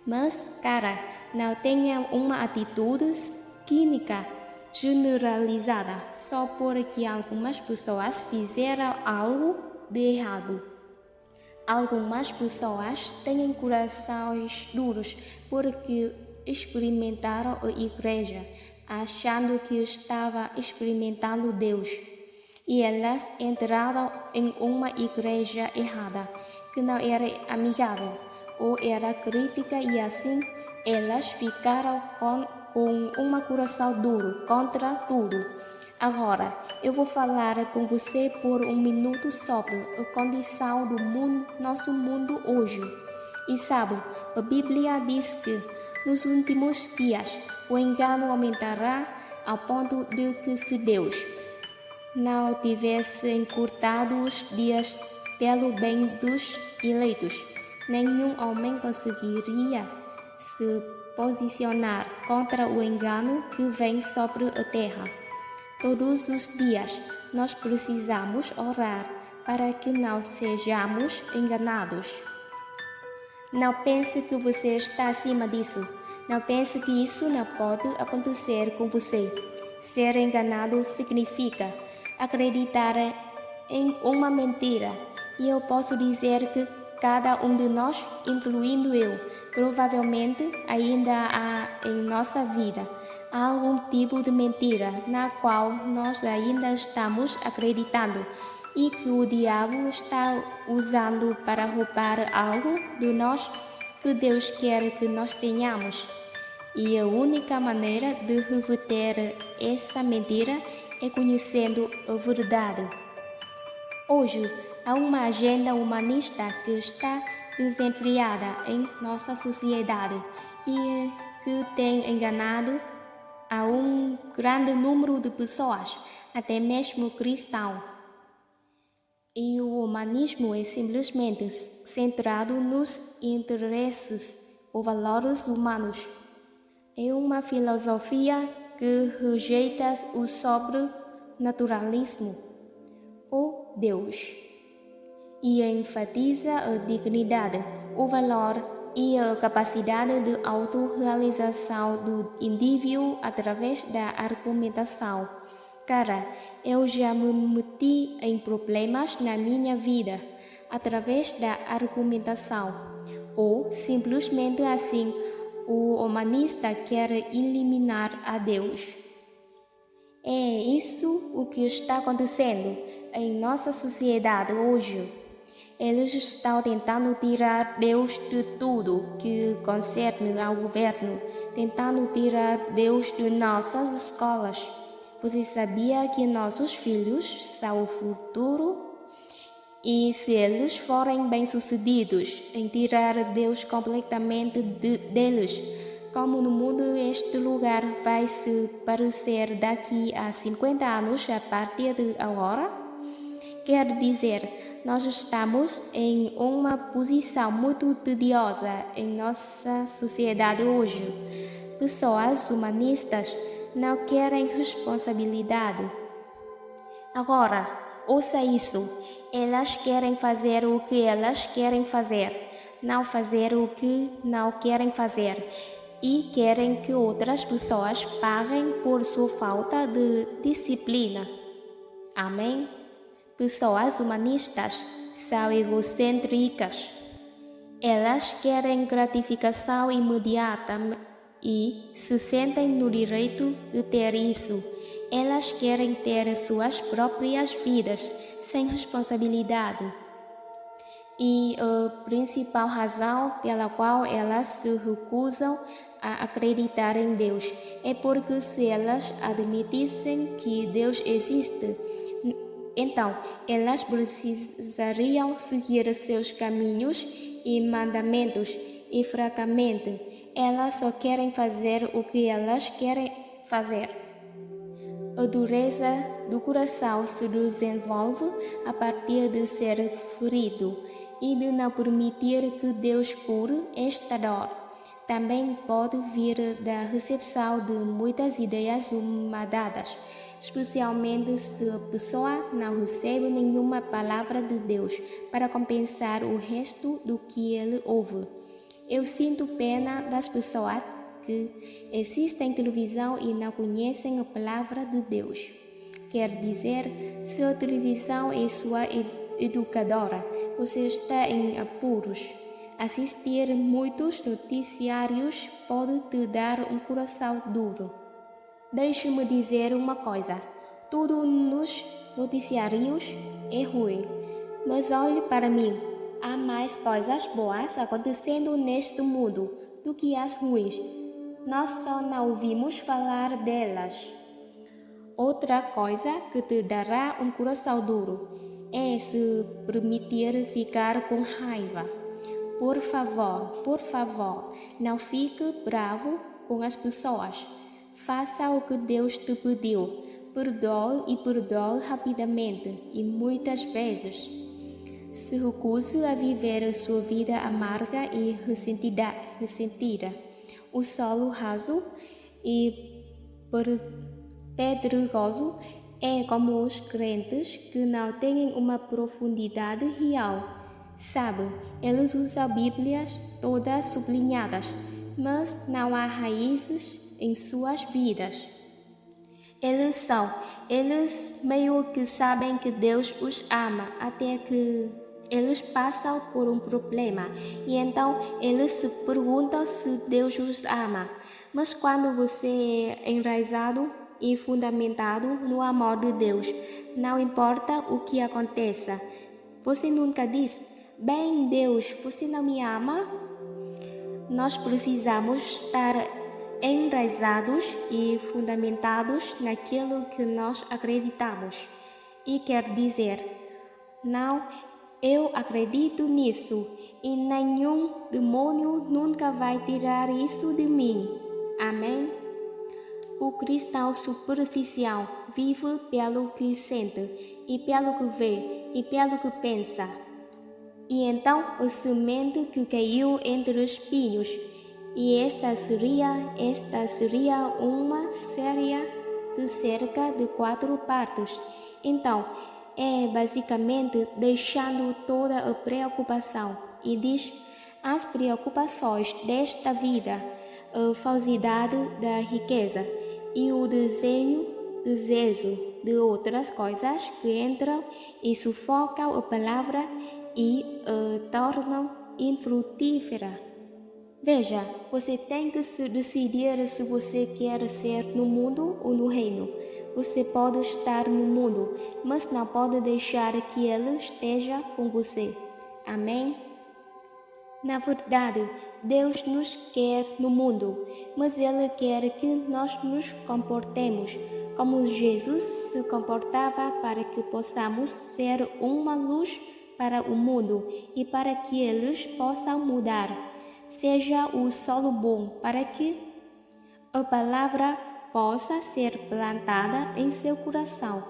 Speaker 1: mas, cara, não tenham uma atitude cínica generalizada só porque algumas pessoas fizeram algo de errado. Algumas pessoas têm corações duros porque experimentaram a igreja, achando que estava experimentando Deus. E elas entraram em uma igreja errada, que não era amigável ou era crítica, e assim elas ficaram com um coração duro contra tudo. Agora, eu vou falar com você por um minuto sobre a condição do nosso mundo hoje. E sabe, a Bíblia diz que nos últimos dias o engano aumentará ao ponto de que, se Deus não tivesse encurtado os dias pelo bem dos eleitos, nenhum homem conseguiria se posicionar contra o engano que vem sobre a terra. Todos os dias nós precisamos orar para que não sejamos enganados. Não pense que você está acima disso. Não pense que isso não pode acontecer com você. Ser enganado significa acreditar em uma mentira. E eu posso dizer que cada um de nós, incluindo eu, provavelmente ainda há em nossa vida algum tipo de mentira na qual nós ainda estamos acreditando e que o diabo está usando para roubar algo de nós que Deus quer que nós tenhamos. E a única maneira de reverter essa mentira é conhecendo a verdade. Hoje, há uma agenda humanista que está desenfreada em nossa sociedade e que tem enganado a um grande número de pessoas, até mesmo cristãos. E o humanismo é simplesmente centrado nos interesses ou valores humanos. É uma filosofia que rejeita o sobrenaturalismo ou Deus e enfatiza a dignidade o valor e a capacidade de autorrealização do indivíduo através da argumentação. Cara, eu já me meti em problemas na minha vida através da argumentação. Ou, simplesmente assim, o humanista quer eliminar a Deus. É isso o que está acontecendo em nossa sociedade hoje. Eles estão tentando tirar Deus de tudo que concerne ao governo, tentando tirar Deus de nossas escolas. Você sabia que nossos filhos são o futuro? E se eles forem bem-sucedidos em tirar Deus completamente deles, como no mundo este lugar vai se parecer daqui a 50 anos a partir de agora? Quer dizer, nós estamos em uma posição muito tediosa em nossa sociedade hoje. Pessoas humanistas não querem responsabilidade. Agora, ouça isso. Elas querem fazer o que elas querem fazer, não fazer o que não querem fazer. E querem que outras pessoas paguem por sua falta de disciplina. Amém? Pessoas humanistas são egocêntricas. Elas querem gratificação imediata e se sentem no direito de ter isso. Elas querem ter suas próprias vidas sem responsabilidade. E a principal razão pela qual elas se recusam a acreditar em Deus é porque se elas admitissem que Deus existe, então elas precisariam seguir seus caminhos e mandamentos e francamente elas só querem fazer o que elas querem fazer. A dureza do coração se desenvolve a partir de ser ferido e de não permitir que Deus cure esta dor. Também pode vir da recepção de muitas ideias humanadas, especialmente se a pessoa não recebe nenhuma palavra de Deus para compensar o resto do que ele ouve. Eu sinto pena das pessoas que assistem televisão e não conhecem a palavra de Deus. Quer dizer, se a televisão é sua educadora, você está em apuros. Assistir muitos noticiários pode te dar um coração duro. Deixe-me dizer uma coisa: tudo nos noticiários é ruim. Mas olhe para mim, há mais coisas boas acontecendo neste mundo do que as ruins. Nós só não ouvimos falar delas. Outra coisa que te dará um coração duro é se permitir ficar com raiva. Por favor, não fique bravo com as pessoas. Faça o que Deus te pediu. Perdoe e perdoe rapidamente e muitas vezes. Se recuse a viver a sua vida amarga e ressentida. O solo raso e pedregoso é como os crentes que não têm uma profundidade real. Sabe, eles usam Bíblias todas sublinhadas, mas não há raízes em suas vidas. Eles meio que sabem que Deus os ama, até que eles passam por um problema e então eles se perguntam se Deus os ama. Mas quando você é enraizado e fundamentado no amor de Deus, não importa o que aconteça, você nunca diz: bem, Deus, você não me ama? Nós precisamos estar enraizados e fundamentados naquilo que nós acreditamos. E quer dizer, não, eu acredito nisso e nenhum demônio nunca vai tirar isso de mim. Amém? O cristão superficial vive pelo que sente e pelo que vê e pelo que pensa. E então a semente que caiu entre espinhos, e esta seria uma série de cerca de 4 partes. Então, é basicamente deixando toda a preocupação e diz: as preocupações desta vida, a falsidade da riqueza e o desejo de outras coisas que entram e sufocam a palavra e a tornam infrutífera. Veja, você tem que se decidir se você quer ser no mundo ou no reino. Você pode estar no mundo, mas não pode deixar que ele esteja com você. Amém? Na verdade, Deus nos quer no mundo, mas Ele quer que nós nos comportemos como Jesus se comportava para que possamos ser uma luz para o mundo e para que eles possam mudar. Seja o solo bom para que a palavra possa ser plantada em seu coração.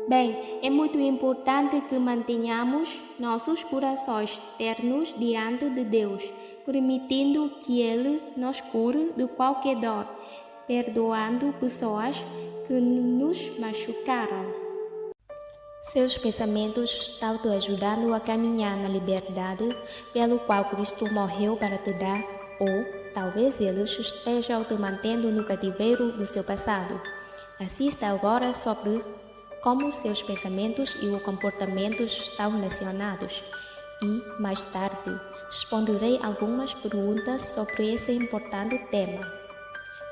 Speaker 1: Bem, é muito importante que mantenhamos nossos corações ternos diante de Deus, permitindo que Ele nos cure de qualquer dor, perdoando pessoas que nos machucaram. Seus pensamentos estão te ajudando a caminhar na liberdade pelo qual Cristo morreu para te dar, ou talvez eles estejam te mantendo no cativeiro do seu passado. Assista agora sobre como seus pensamentos e o comportamento estão relacionados e, mais tarde, responderei algumas perguntas sobre esse importante tema.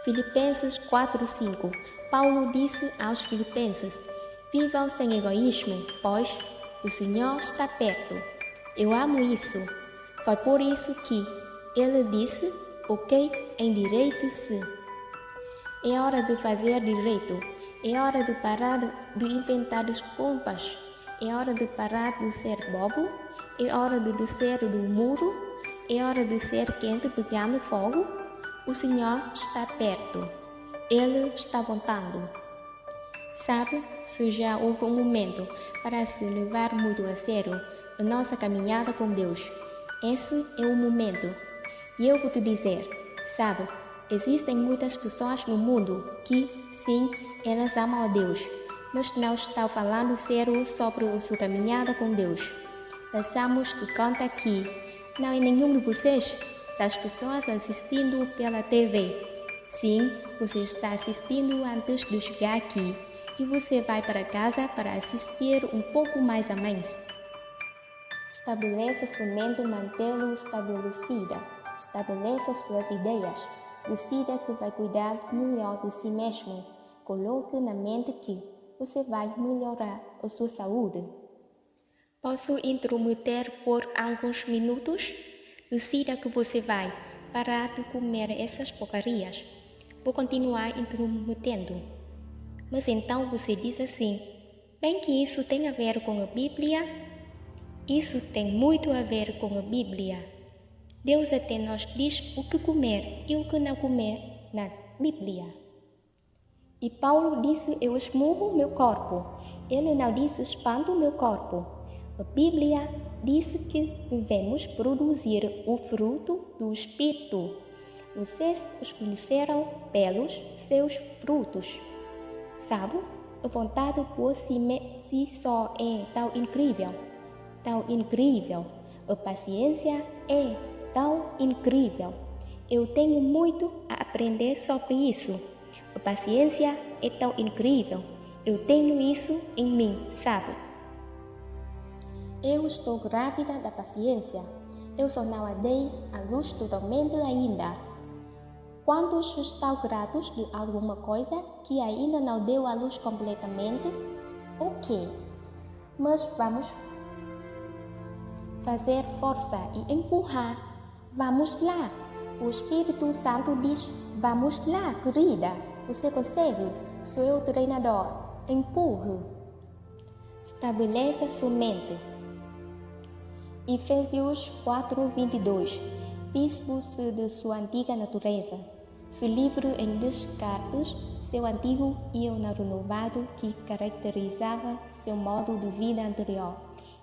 Speaker 1: Filipenses 4:5. Paulo disse aos filipenses: vivam sem egoísmo, pois o Senhor está perto. Eu amo isso. Foi por isso que ele disse: ok, endireite-se. É hora de fazer direito. É hora de parar de inventar desculpas. É hora de parar de ser bobo. É hora de descer do muro. É hora de ser quente pegando fogo. O Senhor está perto. Ele está voltando. Sabe, se já houve um momento para se levar muito a sério a nossa caminhada com Deus, esse é o momento. E eu vou te dizer, sabe, existem muitas pessoas no mundo que, sim, elas amam a Deus, mas não estão falando sério sobre a sua caminhada com Deus. Passamos de conta que não é nenhum de vocês, as pessoas assistindo pela TV. Sim, você está assistindo antes de chegar aqui e você vai para casa para assistir um pouco mais a mais. Estabeleça sua mente mantê-lo estabelecida. Estabeleça suas ideias. Decida que vai cuidar melhor de si mesmo. Coloque na mente que você vai melhorar a sua saúde. Posso intrometer por alguns minutos? Decida que você vai parar de comer essas porcarias. Vou continuar intrometendo. Mas então você diz assim: bem que isso tem a ver com a Bíblia? Isso tem muito a ver com a Bíblia. Deus até nos diz o que comer e o que não comer na Bíblia. E Paulo disse: eu esmurro meu corpo. Ele não disse: espanto meu corpo. A Bíblia disse que devemos produzir o fruto do Espírito. Vocês os conheceram pelos seus frutos. Sabe, a vontade por si só é tão incrível, tão incrível. A paciência é tão incrível. Eu tenho muito a aprender sobre isso. A paciência é tão incrível. Eu tenho isso em mim, sabe? Eu estou grávida da paciência. Eu só não a dei à luz totalmente ainda. Quantos estão gratos de alguma coisa que ainda não deu à luz completamente? Ok, mas vamos fazer força e empurrar. Vamos lá. O Espírito Santo diz: vamos lá, querida. Você consegue. Sou o treinador. Empurre. Estabeleça sua mente. Efésios 4:22. Bispo-se de sua antiga natureza. Se livre em descartes seu antigo eu não renovado que caracterizava seu modo de vida anterior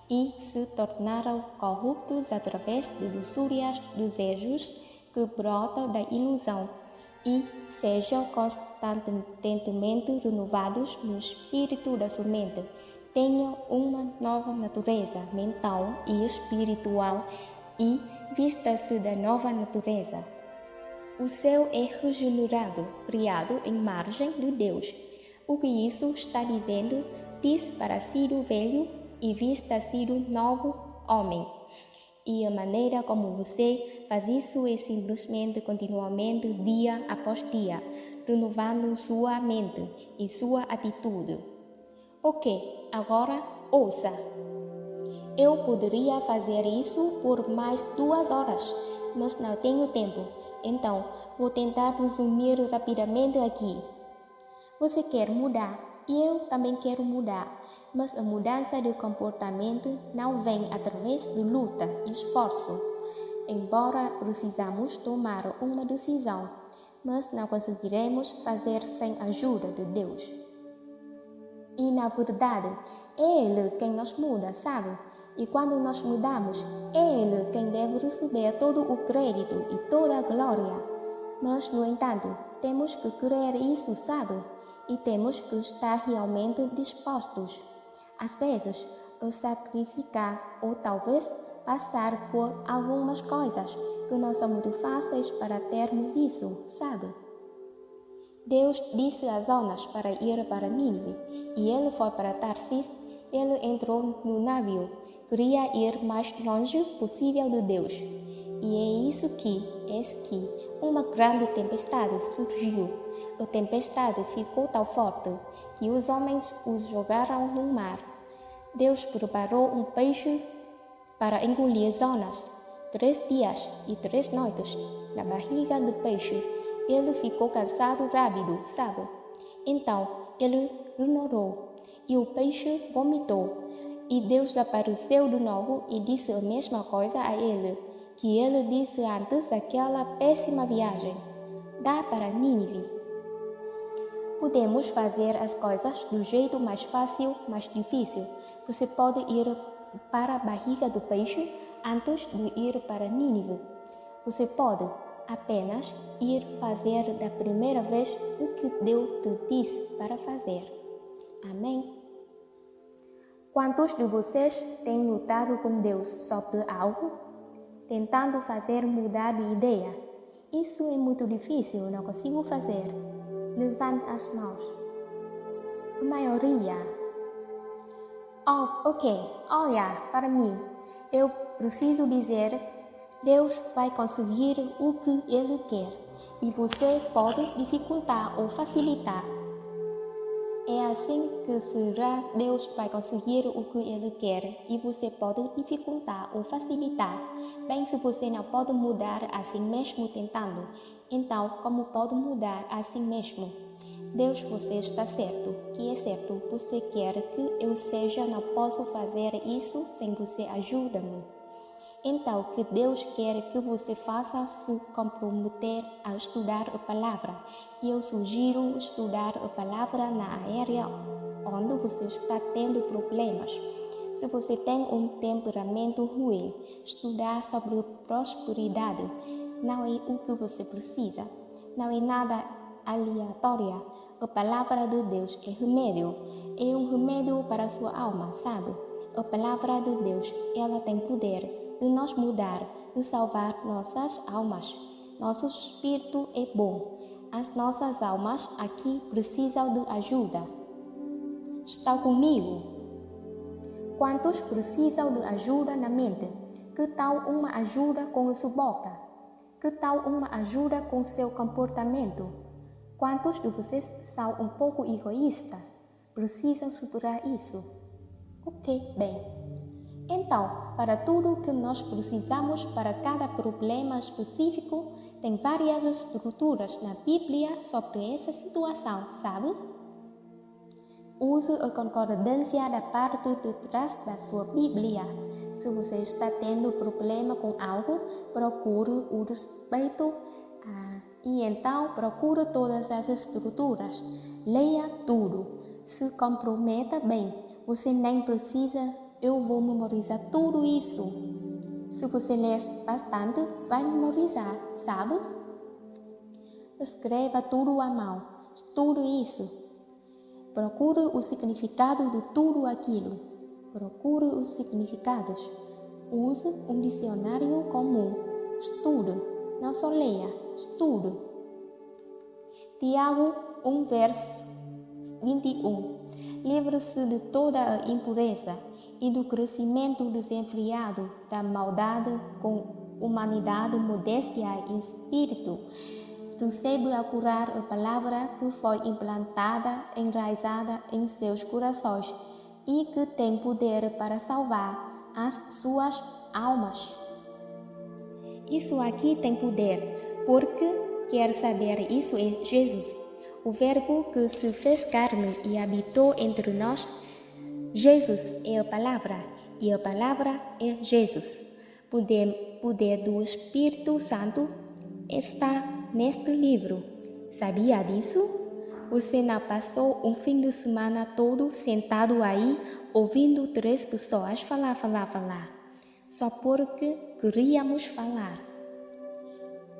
Speaker 1: e se tornaram corruptos através de luxúrias desejos que brotam da ilusão e sejam constantemente renovados no espírito da sua mente tenha uma nova natureza mental e espiritual e vista-se da nova natureza. O céu é regenerado, criado em margem de Deus. O que isso está dizendo? Diz para ser velho e vista-se novo homem. E a maneira como você faz isso é simplesmente continuamente, dia após dia, renovando sua mente e sua atitude. Ok, agora ouça. Eu poderia fazer isso por mais 2 horas, mas não tenho tempo, então vou tentar resumir rapidamente aqui. Você quer mudar e eu também quero mudar, mas a mudança de comportamento não vem através de luta e esforço. Embora precisamos tomar uma decisão, mas não conseguiremos fazer sem a ajuda de Deus. E na verdade, é Ele quem nos muda, sabe? E quando nós mudamos, é Ele quem deve receber todo o crédito e toda a glória. Mas, no entanto, temos que querer isso, sabe? E temos que estar realmente dispostos, às vezes, a sacrificar ou talvez passar por algumas coisas que não são muito fáceis para termos isso, sabe? Deus disse a Jonas para ir para Nínive, e ele foi para Tarsis. Ele entrou no navio, queria ir mais longe possível de Deus. E é isso que, eis que, uma grande tempestade surgiu. A tempestade ficou tão forte que os homens os jogaram no mar. Deus preparou um peixe para engolir Jonas. 3 dias e 3 noites na barriga do peixe. Ele ficou cansado rápido, sabe? Então ele ignorou e o peixe vomitou. E Deus apareceu de novo e disse a mesma coisa a ele que ele disse antes daquela péssima viagem. Dá para Nínive. Podemos fazer as coisas do jeito mais fácil, mais difícil. Você pode ir para a barriga do peixe antes de ir para Nínive. Você pode apenas ir fazer da primeira vez o que Deus te disse para fazer. Amém? Quantos de vocês têm lutado com Deus sobre algo, tentando fazer mudar de ideia? Isso é muito difícil, não consigo fazer. Levante as mãos. A maioria. Oh, ok, olha para mim. Eu preciso dizer, Deus vai conseguir o que Ele quer e você pode dificultar ou facilitar. É assim que será. Deus vai conseguir o que Ele quer e você pode dificultar ou facilitar. Bem, se você não pode mudar assim mesmo tentando, então como pode mudar assim mesmo? Deus, você está certo, que é certo, você quer que eu seja, não posso fazer isso sem você, ajuda-me. Então, que Deus quer que você faça se comprometer a estudar a palavra. E eu sugiro estudar a palavra na área onde você está tendo problemas. Se você tem um temperamento ruim, estudar sobre prosperidade não é o que você precisa. Não é nada aleatório. A palavra de Deus é remédio. É um remédio para a sua alma, sabe? A palavra de Deus, ela tem poder de nos mudar, de salvar nossas almas. Nosso espírito é bom. As nossas almas aqui precisam de ajuda. Está comigo? Quantos precisam de ajuda na mente? Que tal uma ajuda com a sua boca? Que tal uma ajuda com seu comportamento? Quantos de vocês são um pouco egoístas? Precisam superar isso? Ok, bem. Então, para tudo que nós precisamos para cada problema específico, tem várias estruturas na Bíblia sobre essa situação, sabe? Use a concordância da parte de trás da sua Bíblia. Se você está tendo problema com algo, procure o respeito e então procure todas as estruturas. Leia tudo. Se comprometa bem. Você nem precisa. Eu vou memorizar tudo isso. Se você ler bastante, vai memorizar, sabe? Escreva tudo à mão. Tudo isso. Procure o significado de tudo aquilo. Procure os significados. Use um dicionário comum. Estude. Não só leia, estude. Tiago 1, verso 21. Livre-se de toda a impureza e do crescimento desenfreado da maldade com humanidade, modéstia e espírito. Recebe a curar a palavra que foi implantada, enraizada em seus corações e que tem poder para salvar as suas almas. Isso aqui tem poder, porque quer saber, isso é Jesus, o Verbo que se fez carne e habitou entre nós. Jesus é a palavra e a palavra é Jesus. Poder do Espírito Santo está neste livro. Sabia disso? Você não passou um fim de semana todo sentado aí, ouvindo 3 pessoas falar, só porque queríamos falar.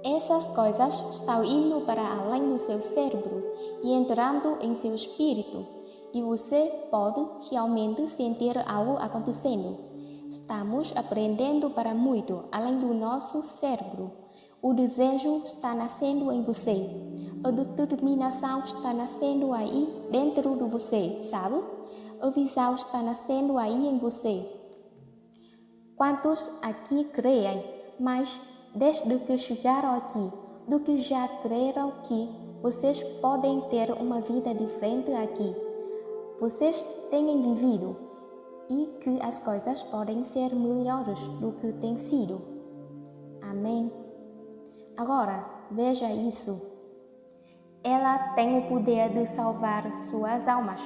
Speaker 1: Essas coisas estão indo para além do seu cérebro e entrando em seu espírito, e você pode realmente sentir algo acontecendo. Estamos aprendendo para muito além do nosso cérebro. O desejo está nascendo em você. A determinação está nascendo aí dentro de você, sabe? A visão está nascendo aí em você. Quantos aqui creem, mas desde que chegaram aqui, do que já creram que vocês podem ter uma vida diferente aqui? Vocês têm vivido e que as coisas podem ser melhores do que têm sido. Amém? Agora, veja isso. Ela tem o poder de salvar suas almas,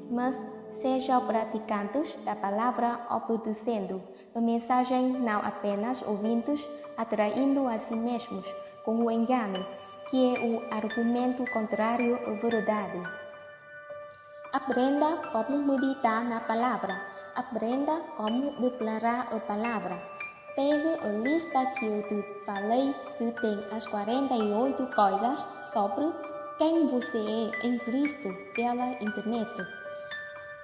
Speaker 1: mas sejam praticantes da palavra, obedecendo a mensagem, não apenas ouvintes, atraindo a si mesmos com o engano, que é o argumento contrário à verdade. Aprenda como meditar na palavra. Aprenda como declarar a palavra. Pegue a lista que eu te falei, que tem as 48 coisas sobre quem você é em Cristo pela internet.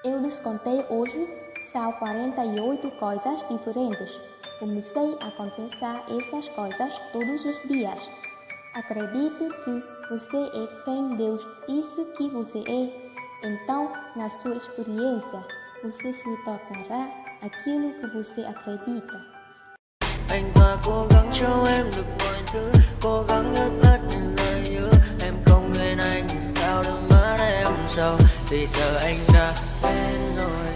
Speaker 1: Eu descontei hoje, são 48 coisas diferentes. Comecei a confessar essas coisas todos os dias. Acredite que você é quem Deus disse que você é. Então, na sua experiência, você se tornará aquilo que você acredita.
Speaker 2: Anh ta cố gắng cho em được mọi thứ, cố gắng ướt át những lời nhớ. Em không quên anh thì sao đôi mắt em sầu. Vì giờ anh đã quên rồi,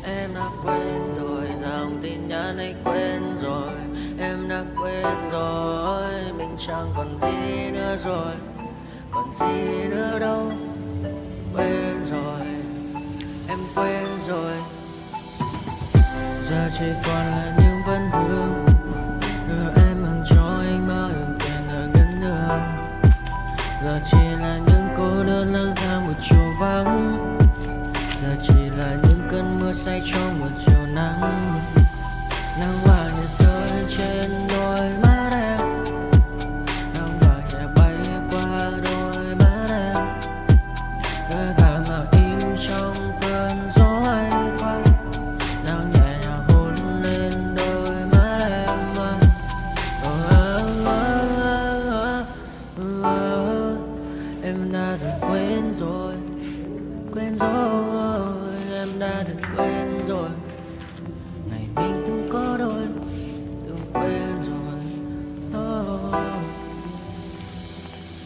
Speaker 2: em đã quên rồi. Dòng tin nhắn anh quên rồi, em đã quên rồi. Mình chẳng còn gì nữa rồi, còn gì nữa đâu. Quên rồi, em quên rồi. Giờ chỉ còn là những vấn vương. Em mang cho anh bao nhiêu tiền ở gần đường. Giờ chỉ là những cô đơn lang thang một chiều vắng. Giờ chỉ là những cơn mưa say trong một chiều nắng. Nắng vàng nhẹ rơi trên đôi mắt em. Nắng vàng nhẹ bay qua đôi mắt em. Đôi gà mà im trong cơn gió ấy qua. Nắng nhẹ nhàng hôn lên đôi mắt em. Em đã dần quên rồi, quên rồi. Em đã dần quên rồi. Ngày mình từng có đôi, từng quên rồi.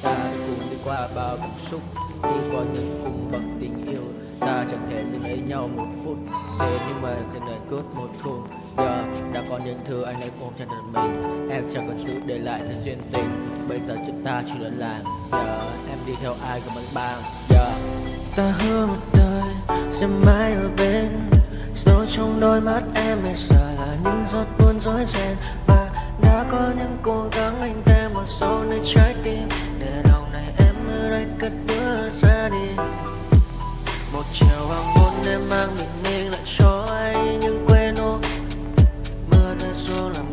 Speaker 3: Ta đã cùng đi qua bao cảm xúc, đi qua những cung bậc tình yêu. Ta chẳng thể dừng lấy nhau một phút, thế nhưng mà trên đời cướp một thu. Giờ đã có những thứ anh ấy ôm trong đời mình, em chẳng còn giữ để lại sự duyên tình. Bây giờ chúng ta chỉ đơn làng, giờ em đi theo ai của băng bang. Giờ
Speaker 2: Ta hứa một đời sẽ mãi ở bên. Dấu trong đôi mắt em bây giờ là những giọt buồn rối ren. Và đã có những cố gắng anh tem vào sâu nơi trái tim, để lòng này em ở đây cất bước ra đi. Một chiều hoàng hôn em mang bình minh lại cho anh những quên ô. Mưa rơi xuống làm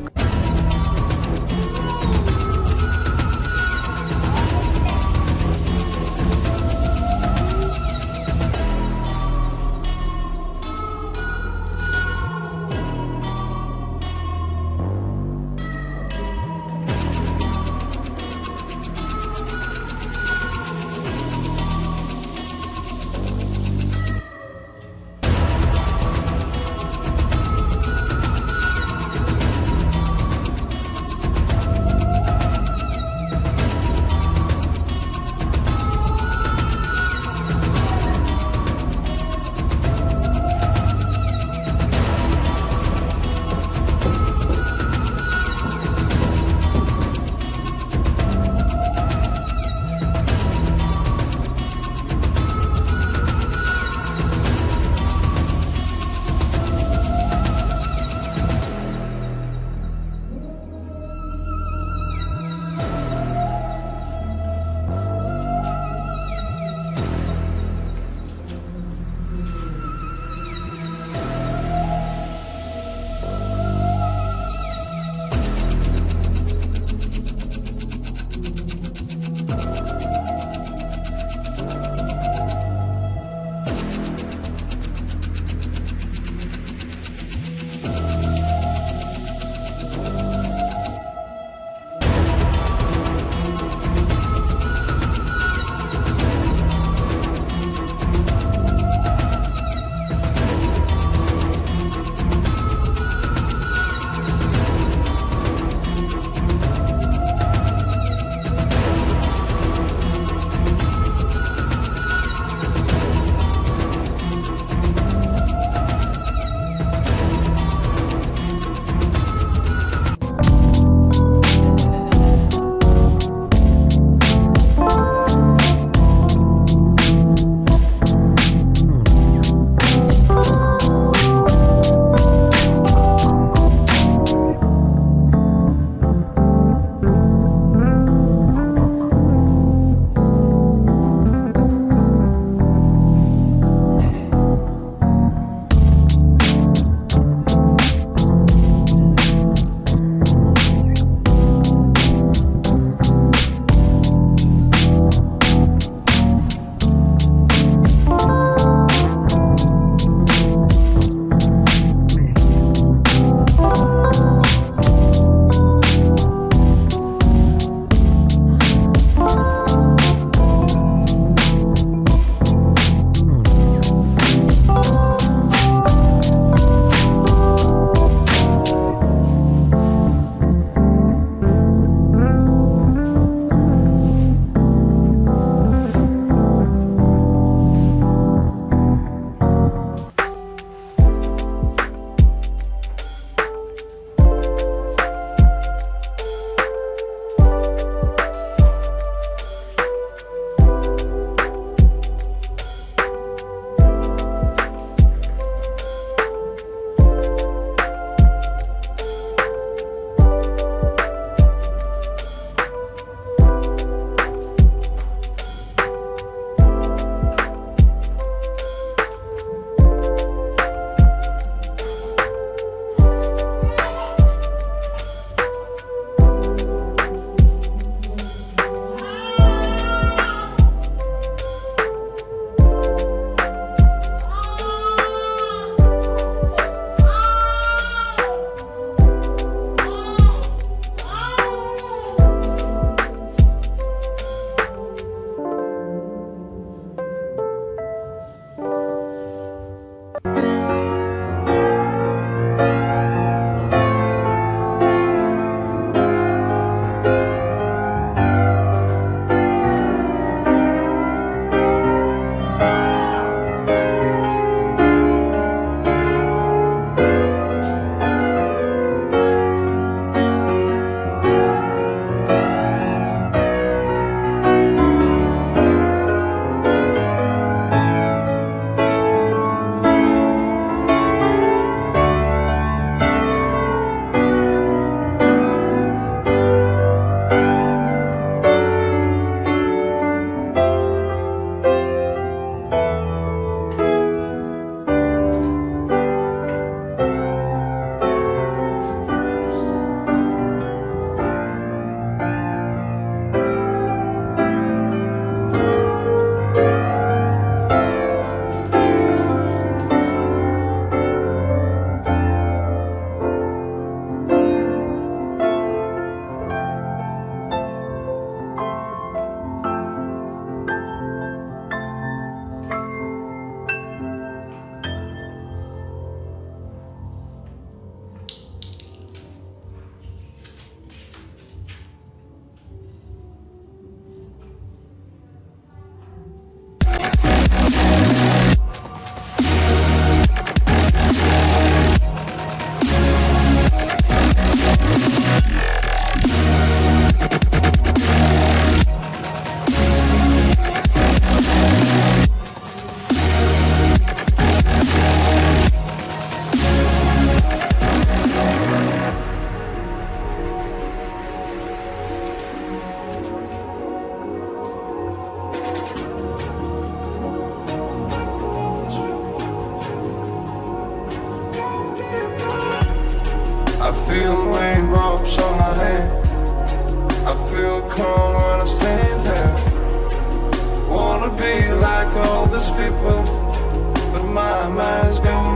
Speaker 4: feel the raindrops on my hand. I feel calm when I stand there. Wanna be like all these people, but my mind's going